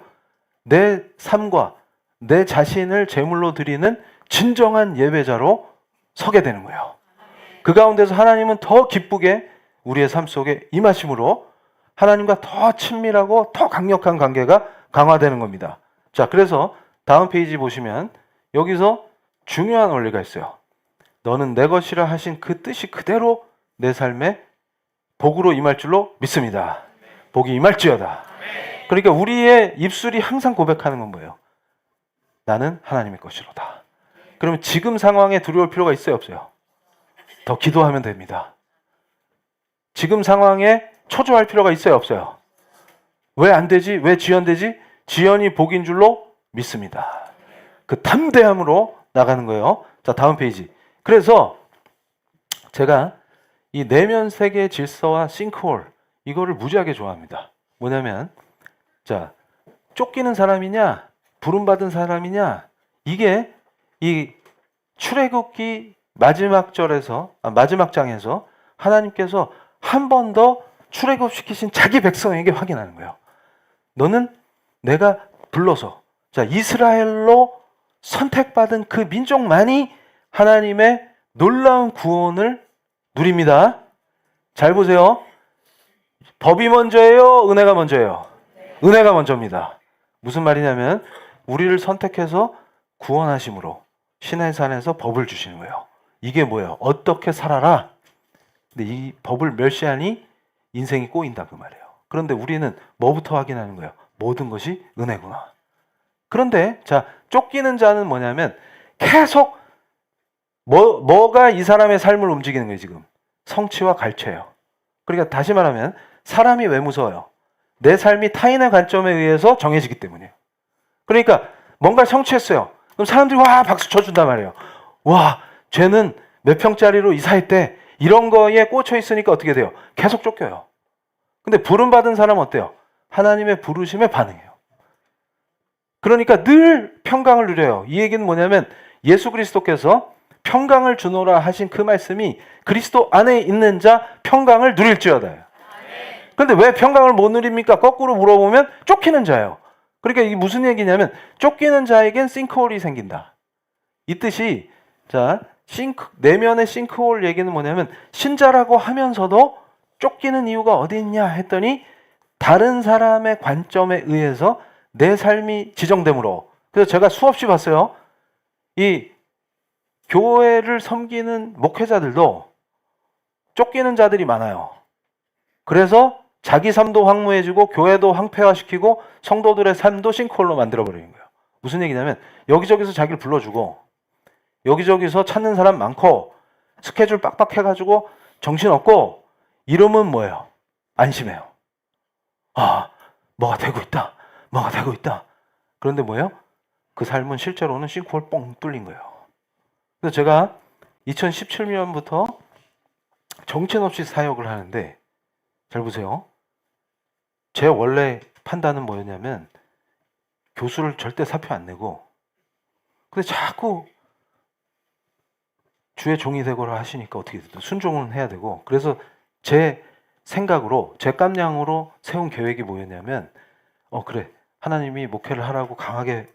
내 삶과 내 자신을 제물로 드리는 진정한 예배자로 서게 되는 거예요. 그 가운데서 하나님은 더 기쁘게 우리의 삶 속에 임하심으로 하나님과 더 친밀하고 더 강력한 관계가 강화되는 겁니다. 자, 그래서 다음 페이지 보시면 여기서 중요한 원리가 있어요. 너는 내 것이라 하신 그 뜻이 그대로 내 삶에 복으로 임할 줄로 믿습니다. 복이 임할지어다. 그러니까 우리의 입술이 항상 고백하는 건 뭐예요? 나는 하나님의 것이로다. 그러면 지금 상황에 두려울 필요가 있어요, 없어요? 더 기도하면 됩니다. 지금 상황에 초조할 필요가 있어요, 없어요? 왜 안 되지? 왜 지연되지? 지연이 복인 줄로 믿습니다. 그 담대함으로 나가는 거예요. 자, 다음 페이지. 그래서 제가 이 내면 세계 질서와 싱크홀 이거를 무지하게 좋아합니다. 뭐냐면 자, 쫓기는 사람이냐 부름받은 사람이냐 이게 이 출애굽기 마지막 절에서 마지막 장에서 하나님께서 한 번 더 출애굽시키신 자기 백성에게 확인하는 거예요. 너는 내가 불러서 자, 이스라엘로 선택받은 그 민족만이 하나님의 놀라운 구원을 누립니다. 잘 보세요. 법이 먼저예요? 은혜가 먼저예요? 은혜가 먼저입니다. 무슨 말이냐면 우리를 선택해서 구원하심으로 시내산에서 법을 주시는 거예요. 이게 뭐예요? 어떻게 살아라. 근데 이 법을 멸시하니 인생이 꼬인다 그 말이에요. 그런데 우리는 뭐부터 확인하는 거예요? 모든 것이 은혜구나. 그런데 자, 쫓기는 자는 뭐냐면 계속 뭐가 이 사람의 삶을 움직이는 거예요, 지금. 성취와 갈취예요. 그러니까 다시 말하면 사람이 왜 무서워요? 내 삶이 타인의 관점에 의해서 정해지기 때문이에요. 그러니까 뭔가를 성취했어요. 그럼 사람들이 와 박수 쳐준단 말이에요. 와, 쟤는 몇 평짜리로 이사했대. 이런 거에 꽂혀 있으니까 어떻게 돼요? 계속 쫓겨요. 근데 부름받은 사람은 어때요? 하나님의 부르심에 반응해요. 그러니까 늘 평강을 누려요. 이 얘기는 뭐냐면 예수 그리스도께서 평강을 주노라 하신 그 말씀이 그리스도 안에 있는 자 평강을 누릴지어다. 그런데 왜 평강을 못 누립니까? 거꾸로 물어보면 쫓기는 자예요. 그러니까 이게 무슨 얘기냐면 쫓기는 자에겐 싱크홀이 생긴다. 이 뜻이 자, 내면의 싱크홀 얘기는 뭐냐면 신자라고 하면서도 쫓기는 이유가 어디 있냐 했더니 다른 사람의 관점에 의해서 내 삶이 지정되므로. 그래서 제가 수없이 봤어요. 이 교회를 섬기는 목회자들도 쫓기는 자들이 많아요. 그래서 자기 삶도 황무해지고 교회도 황폐화시키고 성도들의 삶도 싱크홀로 만들어버리는 거예요. 무슨 얘기냐면 여기저기서 자기를 불러주고 여기저기서 찾는 사람 많고 스케줄 빡빡해가지고 정신없고 이러면 뭐예요? 안심해요. 아, 뭐가 되고 있다. 뭐가 되고 있다. 그런데 뭐예요? 그 삶은 실제로는 싱크홀 뻥 뚫린 거예요. 그래서 제가 2017년부터 정신없이 사역을 하는데 잘 보세요. 제 원래 판단은 뭐였냐면 교수를 절대 사표 안 내고 근데 자꾸 주의 종이 되고라 하시니까 어떻게 돼요? 순종은 해야 되고 그래서 제 생각으로 제 깜냥으로 세운 계획이 뭐였냐면 그래 하나님이 목회를 하라고 강하게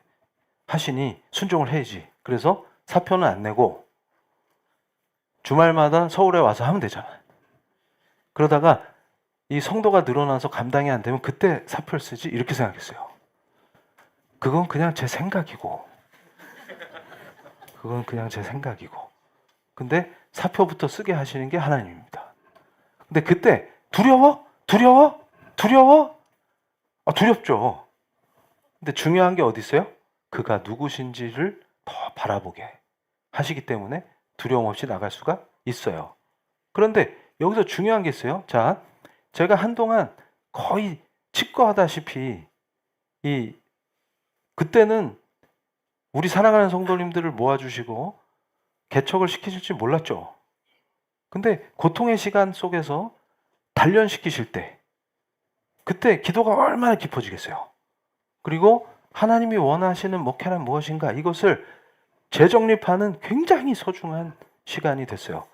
하시니 순종을 해야지. 그래서 사표는 안 내고 주말마다 서울에 와서 하면 되잖아요. 그러다가 이 성도가 늘어나서 감당이 안 되면 그때 사표를 쓰지 이렇게 생각했어요. 그건 그냥 제 생각이고 그건 그냥 제 생각이고 근데 사표부터 쓰게 하시는 게 하나님입니다. 근데 그때 두려워? 두려워? 두려워? 두렵죠. 근데 중요한 게 어디 있어요? 그가 누구신지를 더 바라보게 하시기 때문에 두려움 없이 나갈 수가 있어요. 그런데 여기서 중요한 게 있어요. 자, 제가 한동안 거의 칩거하다시피 그때는 우리 사랑하는 성도님들을 모아주시고 개척을 시키실 줄 몰랐죠. 근데 고통의 시간 속에서 단련시키실 때 그때 기도가 얼마나 깊어지겠어요. 그리고 하나님이 원하시는 목회란 무엇인가 이것을 재정립하는 굉장히 소중한 시간이 됐어요.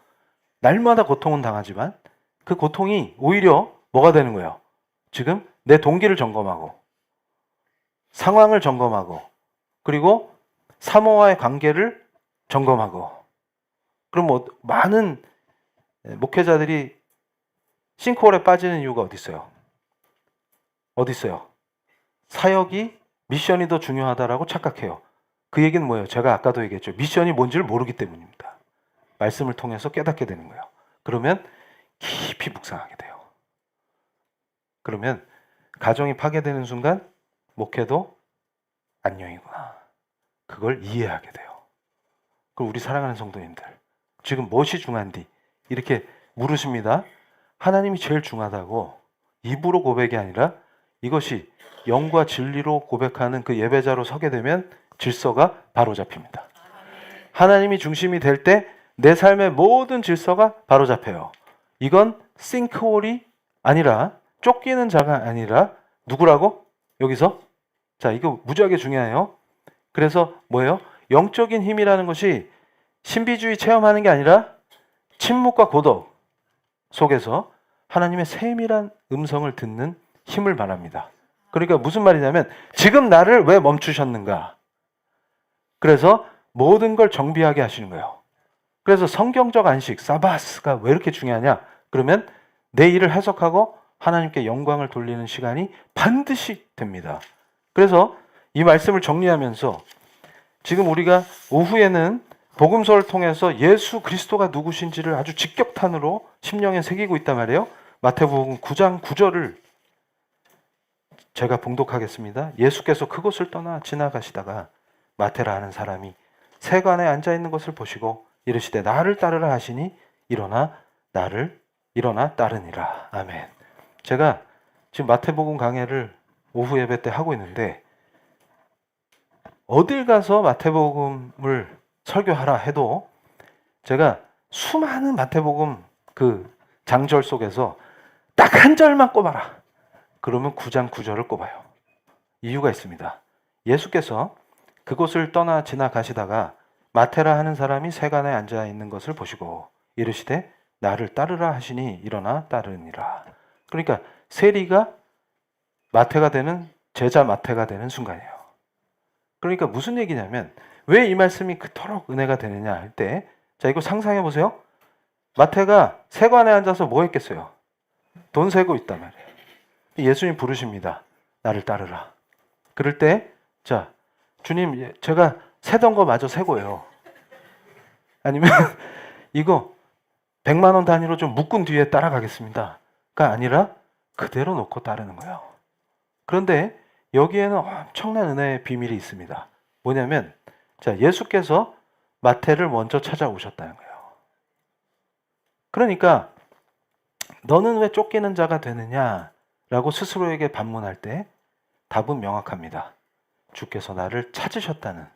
날마다 고통은 당하지만 그 고통이 오히려 뭐가 되는 거예요? 지금 내 동기를 점검하고 상황을 점검하고 그리고 사모와의 관계를 점검하고 그럼 많은 목회자들이 싱크홀에 빠지는 이유가 어디 있어요? 어디 있어요? 사역이 미션이 더 중요하다라고 착각해요. 그 얘기는 뭐예요? 제가 아까도 얘기했죠. 미션이 뭔지를 모르기 때문입니다. 말씀을 통해서 깨닫게 되는 거예요. 그러면 깊이 묵상하게 돼요. 그러면 가정이 파괴되는 순간 목회도 안녕이구나. 그걸 이해하게 돼요. 그럼 우리 사랑하는 성도님들 지금 무엇이 중요한디? 이렇게 물으십니다. 하나님이 제일 중요하다고 입으로 고백이 아니라 이것이 영과 진리로 고백하는 그 예배자로 서게 되면 질서가 바로잡힙니다. 하나님이 중심이 될 때 내 삶의 모든 질서가 바로잡혀요. 이건 싱크홀이 아니라 쫓기는 자가 아니라 누구라고? 여기서 자 이거 무지하게 중요해요. 그래서 뭐예요? 영적인 힘이라는 것이 신비주의 체험하는 게 아니라 침묵과 고독 속에서 하나님의 세밀한 음성을 듣는 힘을 말합니다. 그러니까 무슨 말이냐면 지금 나를 왜 멈추셨는가? 그래서 모든 걸 정비하게 하시는 거예요. 그래서 성경적 안식, 사바스가 왜 이렇게 중요하냐? 그러면 내 일을 해석하고 하나님께 영광을 돌리는 시간이 반드시 됩니다. 그래서 이 말씀을 정리하면서 지금 우리가 오후에는 복음서를 통해서 예수 그리스도가 누구신지를 아주 직격탄으로 심령에 새기고 있단 말이에요. 마태복음 9장 9절을 제가 봉독하겠습니다. 예수께서 그곳을 떠나 지나가시다가 마테라 하는 사람이 세관에 앉아 있는 것을 보시고 이르시되 나를 따르라 하시니 일어나 따르니라. 아멘. 제가 지금 마태복음 강해를 오후 예배 때 하고 있는데 어딜 가서 마태복음을 설교하라 해도 제가 수많은 마태복음 그 장절 속에서 딱 한 절만 꼽아라. 그러면 9장 9절을 꼽아요. 이유가 있습니다. 예수께서 그곳을 떠나 지나가시다가 마테라 하는 사람이 세간에 앉아 있는 것을 보시고 이르시되 나를 따르라 하시니 일어나 따르니라. 그러니까 세리가 마태가 되는 제자 마태가 되는 순간이에요. 그러니까 무슨 얘기냐면 왜 이 말씀이 그토록 은혜가 되느냐 할 때 자 이거 상상해 보세요. 마태가 세관에 앉아서 뭐 했겠어요? 돈 세고 있단 말이에요. 예수님 부르십니다. 나를 따르라. 그럴 때 자 주님 제가 세던 거 마저 세고요. 아니면 이거 100만 원 단위로 좀 묶은 뒤에 따라가겠습니다. 가 아니라 그대로 놓고 따르는 거예요. 그런데 여기에는 엄청난 은혜의 비밀이 있습니다. 뭐냐면, 자, 예수께서 마태를 먼저 찾아오셨다는 거예요. 그러니까 너는 왜 쫓기는 자가 되느냐라고 스스로에게 반문할 때 답은 명확합니다. 주께서 나를 찾으셨다는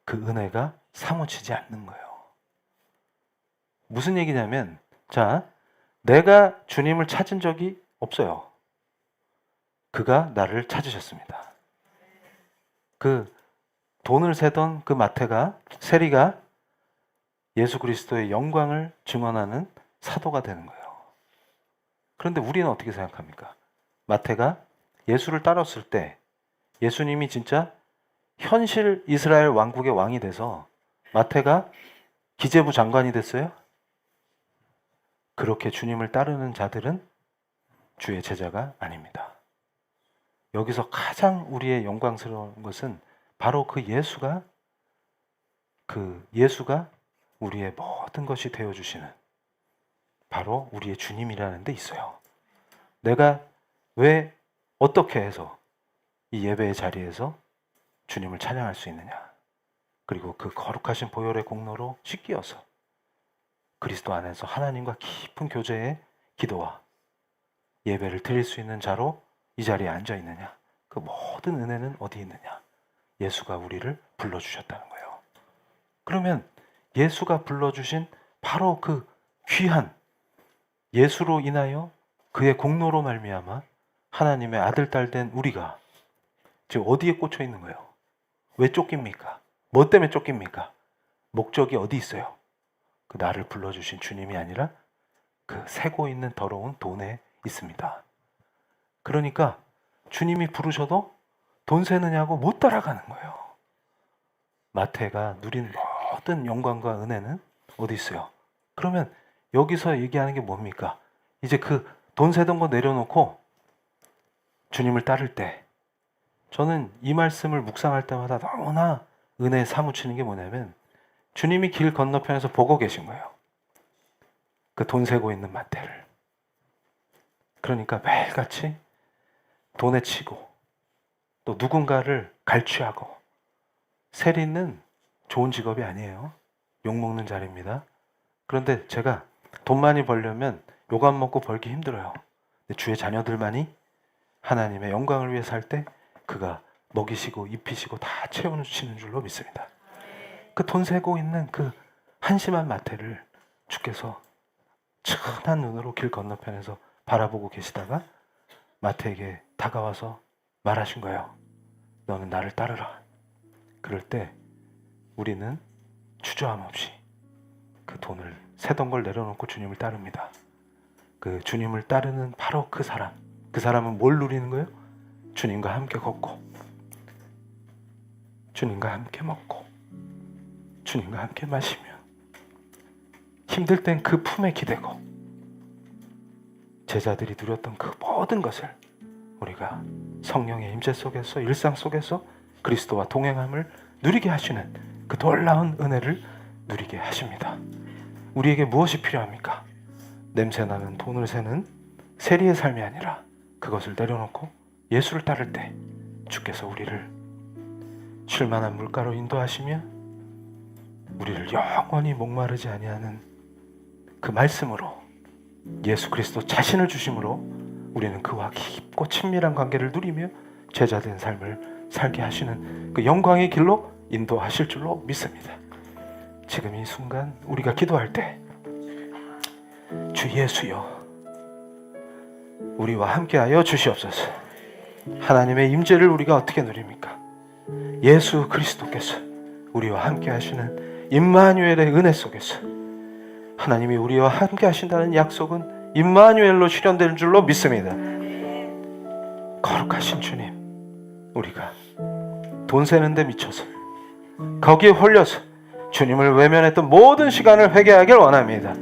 그 은혜가 사무치지 않는 거예요. 무슨 얘기냐면, 자, 내가 주님을 찾은 적이 없어요. 그가 나를 찾으셨습니다. 그 돈을 세던 그 세리가 예수 그리스도의 영광을 증언하는 사도가 되는 거예요. 그런데 우리는 어떻게 생각합니까? 마태가 예수를 따랐을 때 예수님이 진짜 현실 이스라엘 왕국의 왕이 돼서 마태가 기재부 장관이 됐어요? 그렇게 주님을 따르는 자들은 주의 제자가 아닙니다. 여기서 가장 우리의 영광스러운 것은 바로 그 예수가 우리의 모든 것이 되어주시는 바로 우리의 주님이라는 데 있어요. 내가 왜 어떻게 해서 이 예배의 자리에서 주님을 찬양할 수 있느냐? 그리고 그 거룩하신 보혈의 공로로 씻기어서 그리스도 안에서 하나님과 깊은 교제의 기도와 예배를 드릴 수 있는 자로 이 자리에 앉아 있느냐? 그 모든 은혜는 어디 있느냐? 예수가 우리를 불러주셨다는 거예요. 그러면 예수가 불러주신 바로 그 귀한 예수로 인하여 그의 공로로 말미암아 하나님의 아들, 딸 된 우리가 지금 어디에 꽂혀 있는 거예요? 왜 쫓깁니까? 뭐 때문에 쫓깁니까? 목적이 어디 있어요? 그 나를 불러주신 주님이 아니라 그 새고 있는 더러운 돈에 있습니다. 그러니까 주님이 부르셔도 돈 세느냐고 못 따라가는 거예요. 마태가 누린 모든 영광과 은혜는 어디 있어요? 그러면 여기서 얘기하는 게 뭡니까? 이제 그 돈 세던 거 내려놓고 주님을 따를 때 저는 이 말씀을 묵상할 때마다 너무나 은혜에 사무치는 게 뭐냐면 주님이 길 건너편에서 보고 계신 거예요. 그 돈 세고 있는 마태를. 그러니까 매일같이 돈에 치고 또 누군가를 갈취하고 세리는 좋은 직업이 아니에요. 욕먹는 자리입니다. 그런데 제가 돈 많이 벌려면 욕 안 먹고 벌기 힘들어요. 근데 주의 자녀들만이 하나님의 영광을 위해 살 때 그가 먹이시고 입히시고 다 채워주시는 줄로 믿습니다. 그 돈 세고 있는 그 한심한 마태를 주께서 찬한 눈으로 길 건너편에서 바라보고 계시다가 마태에게 다가와서 말하신 거예요. 너는 나를 따르라. 그럴 때 우리는 주저함 없이 그 돈을 세던 걸 내려놓고 주님을 따릅니다. 그 주님을 따르는 바로 그 사람은 뭘 누리는 거예요? 주님과 함께 걷고 주님과 함께 먹고 주님과 함께 마시며 힘들 땐 그 품에 기대고 제자들이 누렸던 그 모든 것을 우리가 성령의 임재 속에서 일상 속에서 그리스도와 동행함을 누리게 하시는 그 놀라운 은혜를 누리게 하십니다. 우리에게 무엇이 필요합니까? 냄새나는 돈을 세는 세리의 삶이 아니라 그것을 내려놓고 예수를 따를 때 주께서 우리를 쉴만한 물가로 인도하시며 우리를 영원히 목마르지 아니하는 그 말씀으로 예수 그리스도 자신을 주심으로 우리는 그와 깊고 친밀한 관계를 누리며 제자된 삶을 살게 하시는 그 영광의 길로 인도하실 줄로 믿습니다. 지금 이 순간 우리가 기도할 때 주 예수여 우리와 함께하여 주시옵소서. 하나님의 임재를 우리가 어떻게 누립니까? 예수 그리스도께서 우리와 함께 하시는 임마누엘의 은혜 속에서 하나님이 우리와 함께 하신다는 약속은 임마누엘로 실현되는 줄로 믿습니다. 거룩하신 주님, 우리가 돈 세는 데 미쳐서 거기에 홀려서 주님을 외면했던 모든 시간을 회개하길 원합니다.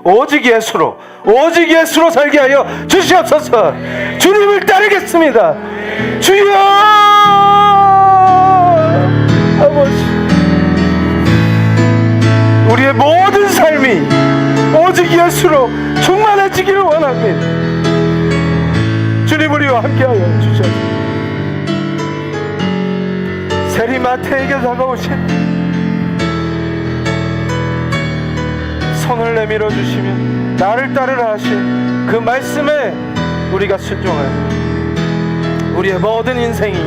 오직 예수로 살게 하여 주시옵소서. 주님을 따르겠습니다. 주여 아버지, 우리의 모든 삶이 오직 예수로 충만해지기를 원합니다. 주님 우리와 함께하여 주셔서 세리마태에게 다가오신 손을 내밀어 주시면 나를 따르라 하신 그 말씀에 우리가 순종하여 우리의 모든 인생이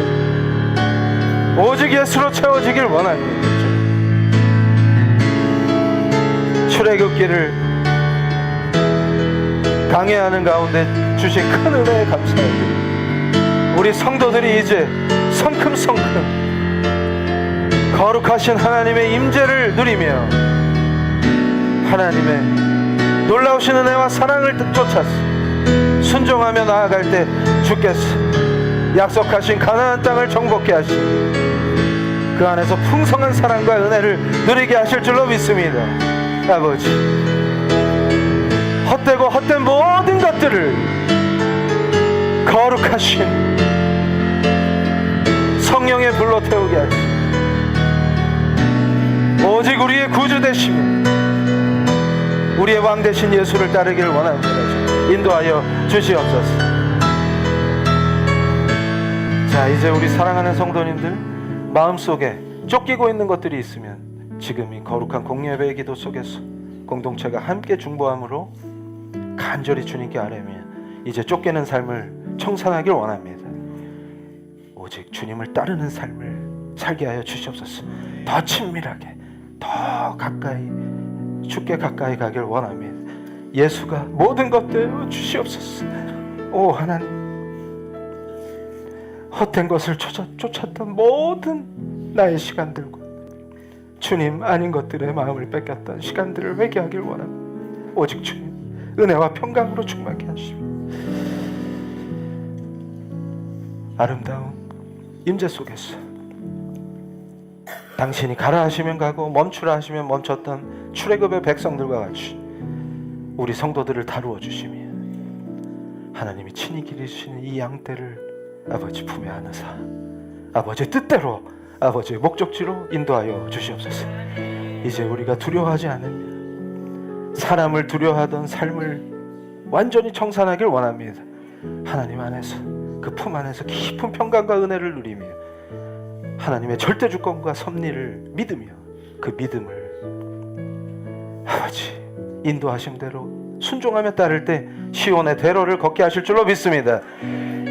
오직 예수로 채워지길 원합니다. 출애굽기를 강해하는 가운데 주신 큰 은혜에 감사합니다. 우리 성도들이 이제 성큼성큼 거룩하신 하나님의 임재를 누리며 하나님의 놀라우신 은혜와 사랑을 쫓아서 순종하며 나아갈 때 주께서 약속하신 가나안 땅을 정복케 하시고 그 안에서 풍성한 사랑과 은혜를 누리게 하실 줄로 믿습니다. 아버지, 헛되고 헛된 모든 것들을 거룩하신 성령의 불로 태우게 하시고 오직 우리의 구주 되시며 우리의 왕 되신 예수를 따르기를 원합니다. 인도하여 주시옵소서. 자, 이제 우리 사랑하는 성도님들 마음속에 쫓기고 있는 것들이 있으면 지금 이 거룩한 공예배의 기도 속에서 공동체가 함께 중보함으로 간절히 주님께 아뢰며 이제 쫓기는 삶을 청산하길 원합니다. 오직 주님을 따르는 삶을 살게 하여 주시옵소서. 더 친밀하게, 더 가까이, 주께 가까이 가길 원합니다. 예수가 모든 것 되어 주시옵소서. 오 하나님, 헛된 것을 쫓았던 모든 나의 시간들과 주님 아닌 것들의 마음을 뺏겼던 시간들을 회개하길 원합니다. 오직 주님 은혜와 평강으로 충만케 하시고 아름다운 임재 속에서 당신이 가라 하시면 가고 멈추라 하시면 멈췄던 출애굽의 백성들과 같이 우리 성도들을 다루어 주시며 하나님이 친히 기르시는 이 양떼를 아버지 품에 안으사 아버지의 뜻대로 아버지의 목적지로 인도하여 주시옵소서. 이제 우리가 두려워하지 않으며 사람을 두려워하던 삶을 완전히 청산하길 원합니다. 하나님 안에서 그 품 안에서 깊은 평강과 은혜를 누리며 하나님의 절대 주권과 섭리를 믿으며 그 믿음을 아버지 인도하심대로 순종하며 따를 때 시온의 대로를 걷게 하실 줄로 믿습니다.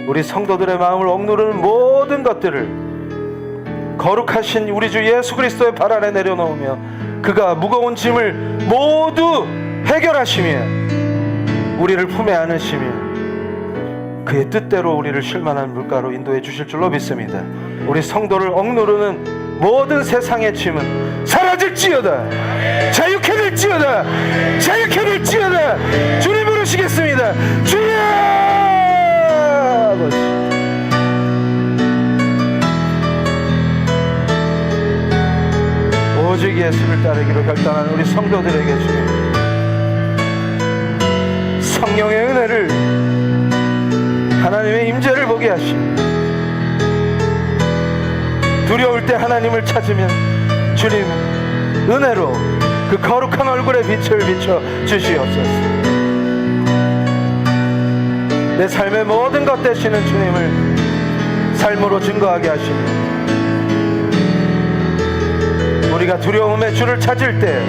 우리 성도들의 마음을 억누르는 모든 것들을 거룩하신 우리 주 예수 그리스도의 발 아래 내려놓으며 그가 무거운 짐을 모두 해결하시며 우리를 품에 안으시며 그의 뜻대로 우리를 쉴만한 물가로 인도해 주실 줄로 믿습니다. 우리 성도를 억누르는 모든 세상의 짐은 사라질지어다. 자유케 될지어다. 자유케 될지어다. 주님 부르시겠습니다. 주여 아버지, 오직 예수를 따르기로 결단한 우리 성도들에게 주님 성령의 은혜를 하나님의 임재를 보게 하시고 두려울 때 하나님을 찾으면 주님 은혜로 그 거룩한 얼굴에 빛을 비춰 주시옵소서. 내 삶의 모든 것 되시는 주님을 삶으로 증거하게 하시며 우리가 두려움의 주를 찾을 때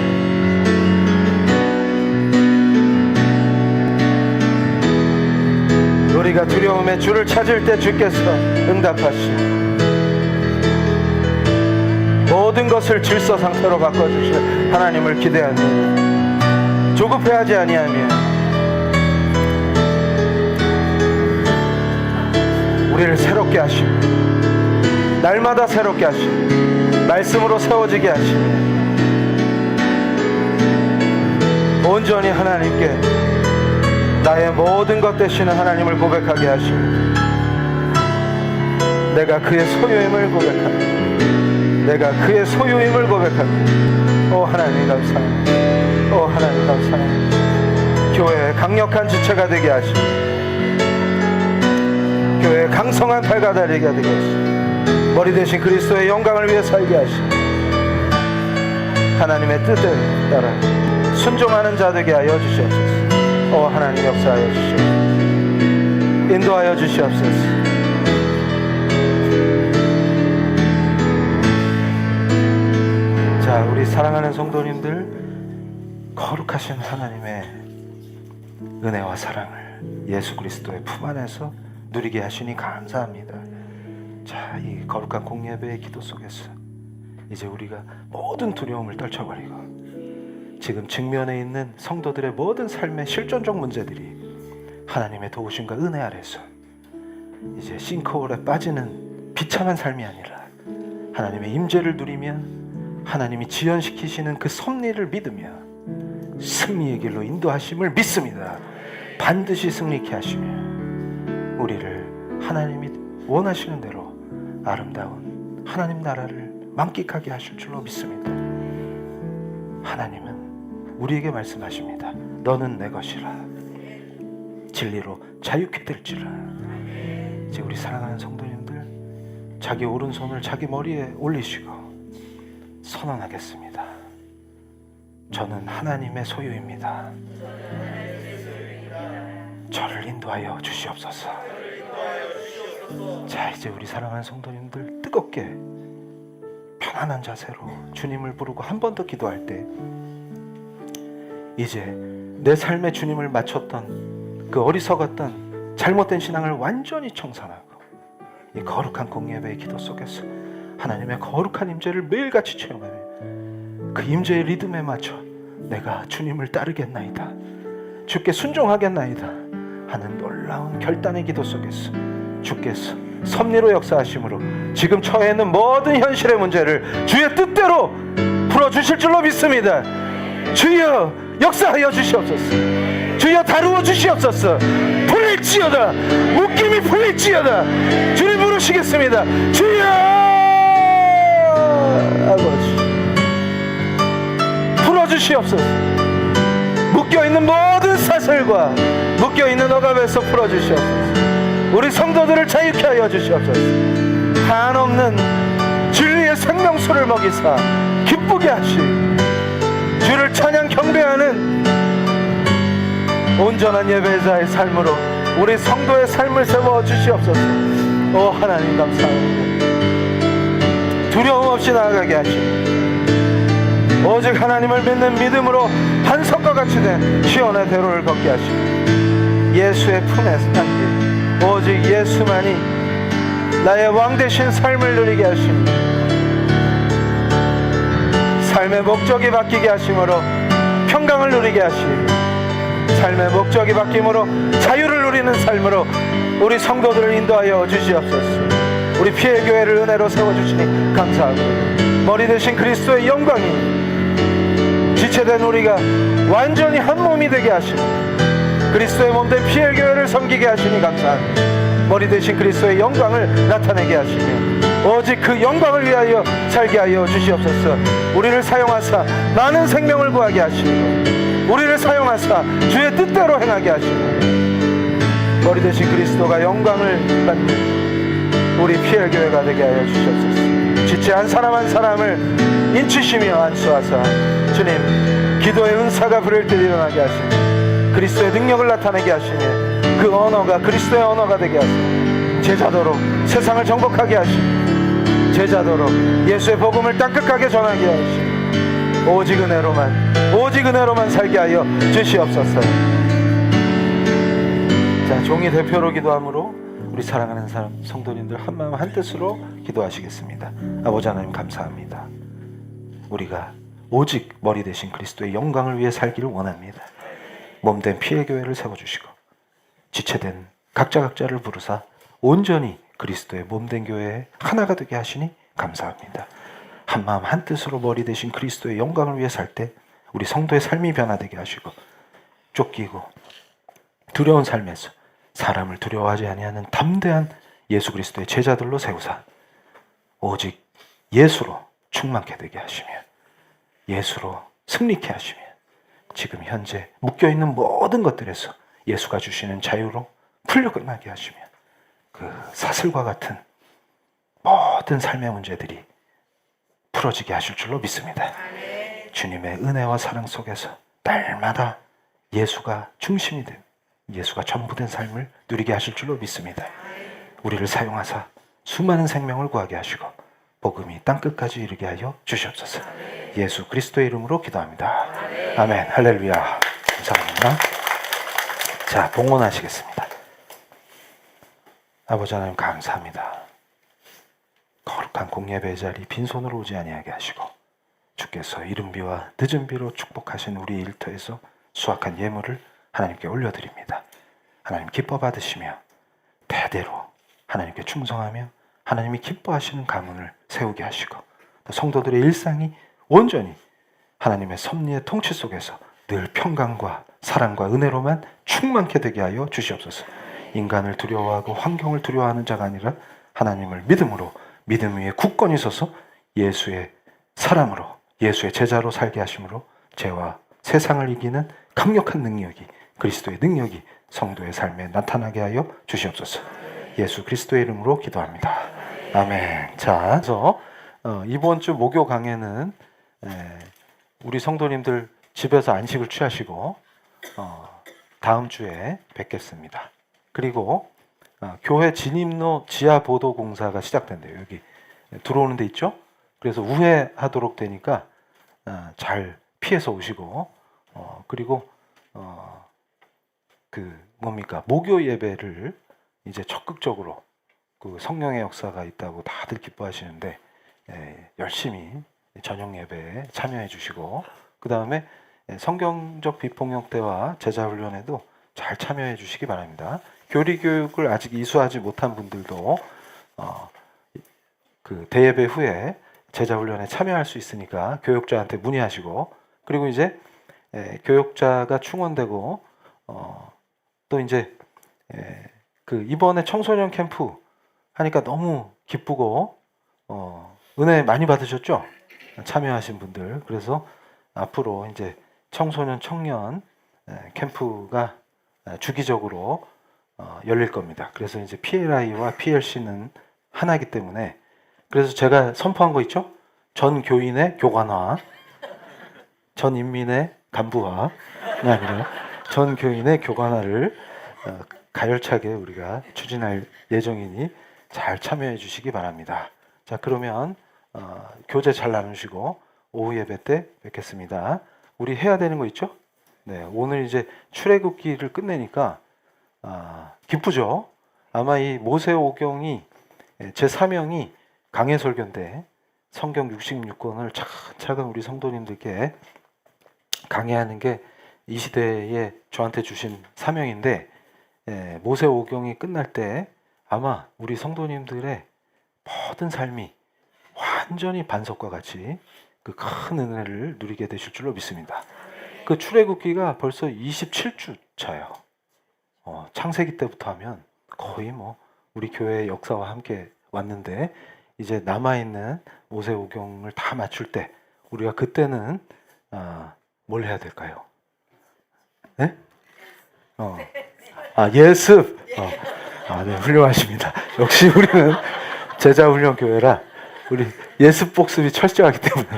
우리가 두려움의 주를 찾을 때 주께서 응답하시고 모든 것을 질서 상태로 바꿔주실 하나님을 기대합니다. 조급해하지 아니하며 우리를 새롭게 하시고 날마다 새롭게 하시고 말씀으로 세워지게 하시며 온전히 하나님께 나의 모든 것 되시는 하나님을 고백하게 하시고 내가 그의 소유임을 고백합니다. 내가 그의 소유임을 고백합니다. 오 하나님 감사합니다. 오 하나님 감사합니다. 교회의 강력한 지체가 되게 하시고 교회의 강성한 팔가 되게 하시고 머리 대신 그리스도의 영광을 위해 살게 하시고 하나님의 뜻에 따라 순종하는 자 되게 하여 주시옵소서. 오 하나님 역사하여 주시옵소서. 인도하여 주시옵소서. 자, 우리 사랑하는 성도님들, 거룩하신 하나님의 은혜와 사랑을 예수 그리스도의 품 안에서 누리게 하시니 감사합니다. 자, 이 거룩한 공예배의 기도 속에서 이제 우리가 모든 두려움을 떨쳐버리고 지금 직면에 있는 성도들의 모든 삶의 실존적 문제들이 하나님의 도우심과 은혜 아래서 이제 싱크홀에 빠지는 비참한 삶이 아니라 하나님의 임재를 누리며 하나님이 지연시키시는 그 섭리를 믿으며 승리의 길로 인도하심을 믿습니다. 반드시 승리케 하시며 우리를 하나님이 원하시는 대로 아름다운 하나님 나라를 만끽하게 하실 줄로 믿습니다. 하나님은 우리에게 말씀하십니다. 너는 내 것이라. 진리로 자유케 될지라. 이제 우리 사랑하는 성도님들, 자기 오른손을 자기 머리에 올리시고 선언하겠습니다. 저는 하나님의 소유입니다. 저를 인도하여 주시옵소서. 자, 이제 우리 사랑하는 성도님들, 뜨겁게 편안한 자세로 주님을 부르고 한 번 더 기도할 때 이제 내 삶에 주님을 맞췄던 그 어리석었던 잘못된 신앙을 완전히 청산하고 이 거룩한 공예배의 기도 속에서 하나님의 거룩한 임재를 매일같이 체험하며 그 임재의 리듬에 맞춰 내가 주님을 따르겠나이다, 주께 순종하겠나이다 하는 놀라운 결단의 기도 속에서 주께서 섭리로 역사하심으로 지금 처해 있는 모든 현실의 문제를 주의 뜻대로 풀어주실 줄로 믿습니다. 주여 역사하여 주시옵소서. 주여 다루어 주시옵소서. 풀릴지어다. 묶임이 풀릴지어다. 주님 부르시겠습니다. 주여 아버지 풀어주시옵소서. 묶여있는 모든 사슬과 묶여있는 억압에서 풀어주시옵소서. 우리 성도들을 자유케 하여 주시옵소서. 한없는 진리의 생명수를 먹이사 기쁘게 하시 주를 찬양 경배하는 온전한 예배자의 삶으로 우리 성도의 삶을 세워 주시옵소서. 오 하나님 감사합니다. 두려움 없이 나아가게 하시고 오직 하나님을 믿는 믿음으로 한석과 같이 된 시온의 대로를 걷게 하시고 예수의 품에 안기 오직 예수만이 나의 왕 되신 삶을 누리게 하시며 삶의 목적이 바뀌게 하심으로 평강을 누리게 하시고 삶의 목적이 바뀜으로 자유를 누리는 삶으로 우리 성도들을 인도하여 주시옵소서. 우리 피의 교회를 은혜로 세워주시니 감사하고 머리 대신 그리스도의 영광이 지체된 우리가 완전히 한 몸이 되게 하시고 그리스도의 몸된 피의 교회를 섬기게 하시니 감사합니다. 머리 대신 그리스도의 영광을 나타내게 하시며 오직 그 영광을 위하여 살게 하여 주시옵소서. 우리를 사용하사 많은 생명을 구하게 하시고 우리를 사용하사 주의 뜻대로 행하게 하시고 머리 대신 그리스도가 영광을 받는 우리 피엘 교회가 되게 하여 주시옵소서. 지체 한 사람 한 사람을 인치시며 안수하사 주님 기도의 은사가 부를 때 일어나게 하시고 그리스도의 능력을 나타내게 하시며 그 언어가 그리스도의 언어가 되게 하시고 제자도로 세상을 정복하게 하시고 제자도로 예수의 복음을 따뜻하게 전하게 하시고 오직 은혜로만 살게 하여 주시옵소서. 자, 종이 대표로 기도함으로 우리 사랑하는 사람 성도님들 한마음 한뜻으로 기도하시겠습니다. 아버지 하나님 감사합니다. 우리가 오직 머리 대신 그리스도의 영광을 위해 살기를 원합니다. 몸된 피의 교회를 세워주시고 지체된 각자를 부르사 온전히 그리스도의 몸된 교회에 하나가 되게 하시니 감사합니다. 한마음 한뜻으로 머리 대신 그리스도의 영광을 위해 살 때 우리 성도의 삶이 변화되게 하시고 쫓기고 두려운 삶에서 사람을 두려워하지 아니하는 담대한 예수 그리스도의 제자들로 세우사 오직 예수로 충만케 되게 하시며 예수로 승리케 하시며 지금 현재 묶여있는 모든 것들에서 예수가 주시는 자유로 풀려 끝나게 하시며 그 사슬과 같은 모든 삶의 문제들이 풀어지게 하실 줄로 믿습니다. 주님의 은혜와 사랑 속에서 날마다 예수가 중심이 됩니다. 예수가 전부 된 삶을 누리게 하실 줄로 믿습니다. 우리를 사용하사 수많은 생명을 구하게 하시고 복음이 땅끝까지 이르게 하여 주시옵소서. 예수 그리스도의 이름으로 기도합니다. 아멘. 할렐루야. 감사합니다. 자, 봉헌하시겠습니다. 아버지 하나님 감사합니다. 거룩한 공예배의 자리 빈손으로 오지 아니하게 하시고 주께서 이른비와 늦은비로 축복하신 우리 일터에서 수확한 예물을 하나님께 올려드립니다. 하나님 기뻐 받으시며 대대로 하나님께 충성하며 하나님이 기뻐하시는 가문을 세우게 하시고 또 성도들의 일상이 온전히 하나님의 섭리의 통치 속에서 늘 평강과 사랑과 은혜로만 충만케 되게 하여 주시옵소서. 인간을 두려워하고 환경을 두려워하는 자가 아니라 하나님을 믿음으로 믿음 위에 굳건히 서서 예수의 사람으로 예수의 제자로 살게 하심으로 죄와 세상을 이기는 강력한 능력이 그리스도의 능력이 성도의 삶에 나타나게 하여 주시옵소서. 예수 그리스도의 이름으로 기도합니다. 아멘. 자, 그래서 이번 주 목요 강해는 우리 성도님들 집에서 안식을 취하시고 다음 주에 뵙겠습니다. 그리고 교회 진입로 지하 보도 공사가 시작된대요. 여기 들어오는 데 있죠? 그래서 우회하도록 되니까 잘 피해서 오시고 그리고 목요 예배를 이제 적극적으로 그 성령의 역사가 있다고 다들 기뻐하시는데 열심히 저녁 예배에 참여해 주시고 그 다음에 성경적 비폭력 대화 제자 훈련에도 잘 참여해 주시기 바랍니다. 교리 교육을 아직 이수하지 못한 분들도 그 대예배 후에 제자 훈련에 참여할 수 있으니까 교육자한테 문의하시고 그리고 이제 교육자가 충원되고 또 이제 그 이번에 청소년 캠프 하니까 너무 기쁘고 은혜 많이 받으셨죠? 참여하신 분들. 그래서 앞으로 이제 청소년 청년 캠프가 주기적으로 열릴 겁니다. 그래서 이제 PLI와 PLC는 하나이기 때문에 그래서 제가 선포한 거 있죠? 전 교인의 교관화, 전 인민의 간부화, 아니라 전 교인의 교관화를 가열차게 우리가 추진할 예정이니 잘 참여해 주시기 바랍니다. 자, 그러면 교제 잘 나누시고 오후 예배 때 뵙겠습니다. 우리 해야 되는 거 있죠? 네, 오늘 이제 출애굽기를 끝내니까 기쁘죠? 아마 이 모세오경이 제 사명이 강해설교인데 성경 66권을 차근차근 우리 성도님들께 강해하는 게 이 시대에 저한테 주신 사명인데 모세오경이 끝날 때 아마 우리 성도님들의 모든 삶이 완전히 반석과 같이 그 큰 은혜를 누리게 되실 줄로 믿습니다. 그 출애굽기가 벌써 27주 차예요. 창세기 때부터 하면 거의 뭐 우리 교회의 역사와 함께 왔는데 이제 남아있는 모세오경을 다 맞출 때 우리가 그때는 뭘 해야 될까요? 네? 예습. 네, 훌륭하십니다. 역시 우리는 제자훈련 교회라 우리 예습 복습이 철저하기 때문에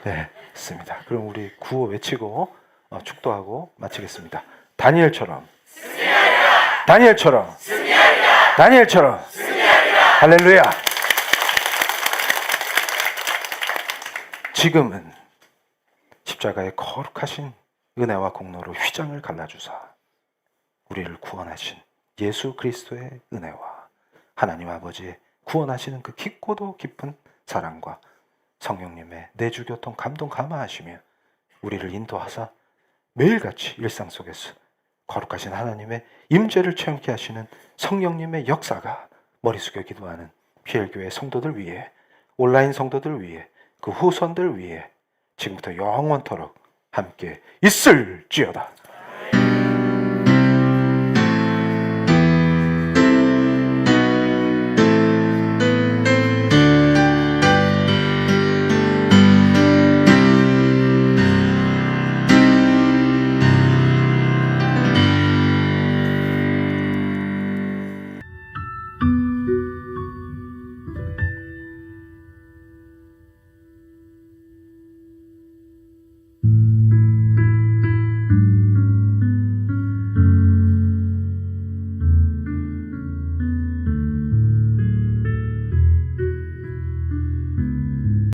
네, 좋습니다. 그럼 우리 구호 외치고 축도하고 마치겠습니다. 다니엘처럼 승리하리라. 다니엘처럼 승리하리라. 다니엘처럼 승리하리라. 할렐루야. 지금은 십자가의 거룩하신 은혜와 공로로 휘장을 갈라주사 우리를 구원하신 예수 그리스도의 은혜와 하나님 아버지의 구원하시는 그 깊고도 깊은 사랑과 성령님의 내주교통 감동 감화하시며 우리를 인도하사 매일같이 일상 속에서 거룩하신 하나님의 임재를 체험케 하시는 성령님의 역사가 머리 숙여 기도하는 PL교회 성도들 위해 온라인 성도들 위해 그 후손들 위해 지금부터 영원토록 함께 있을지어다.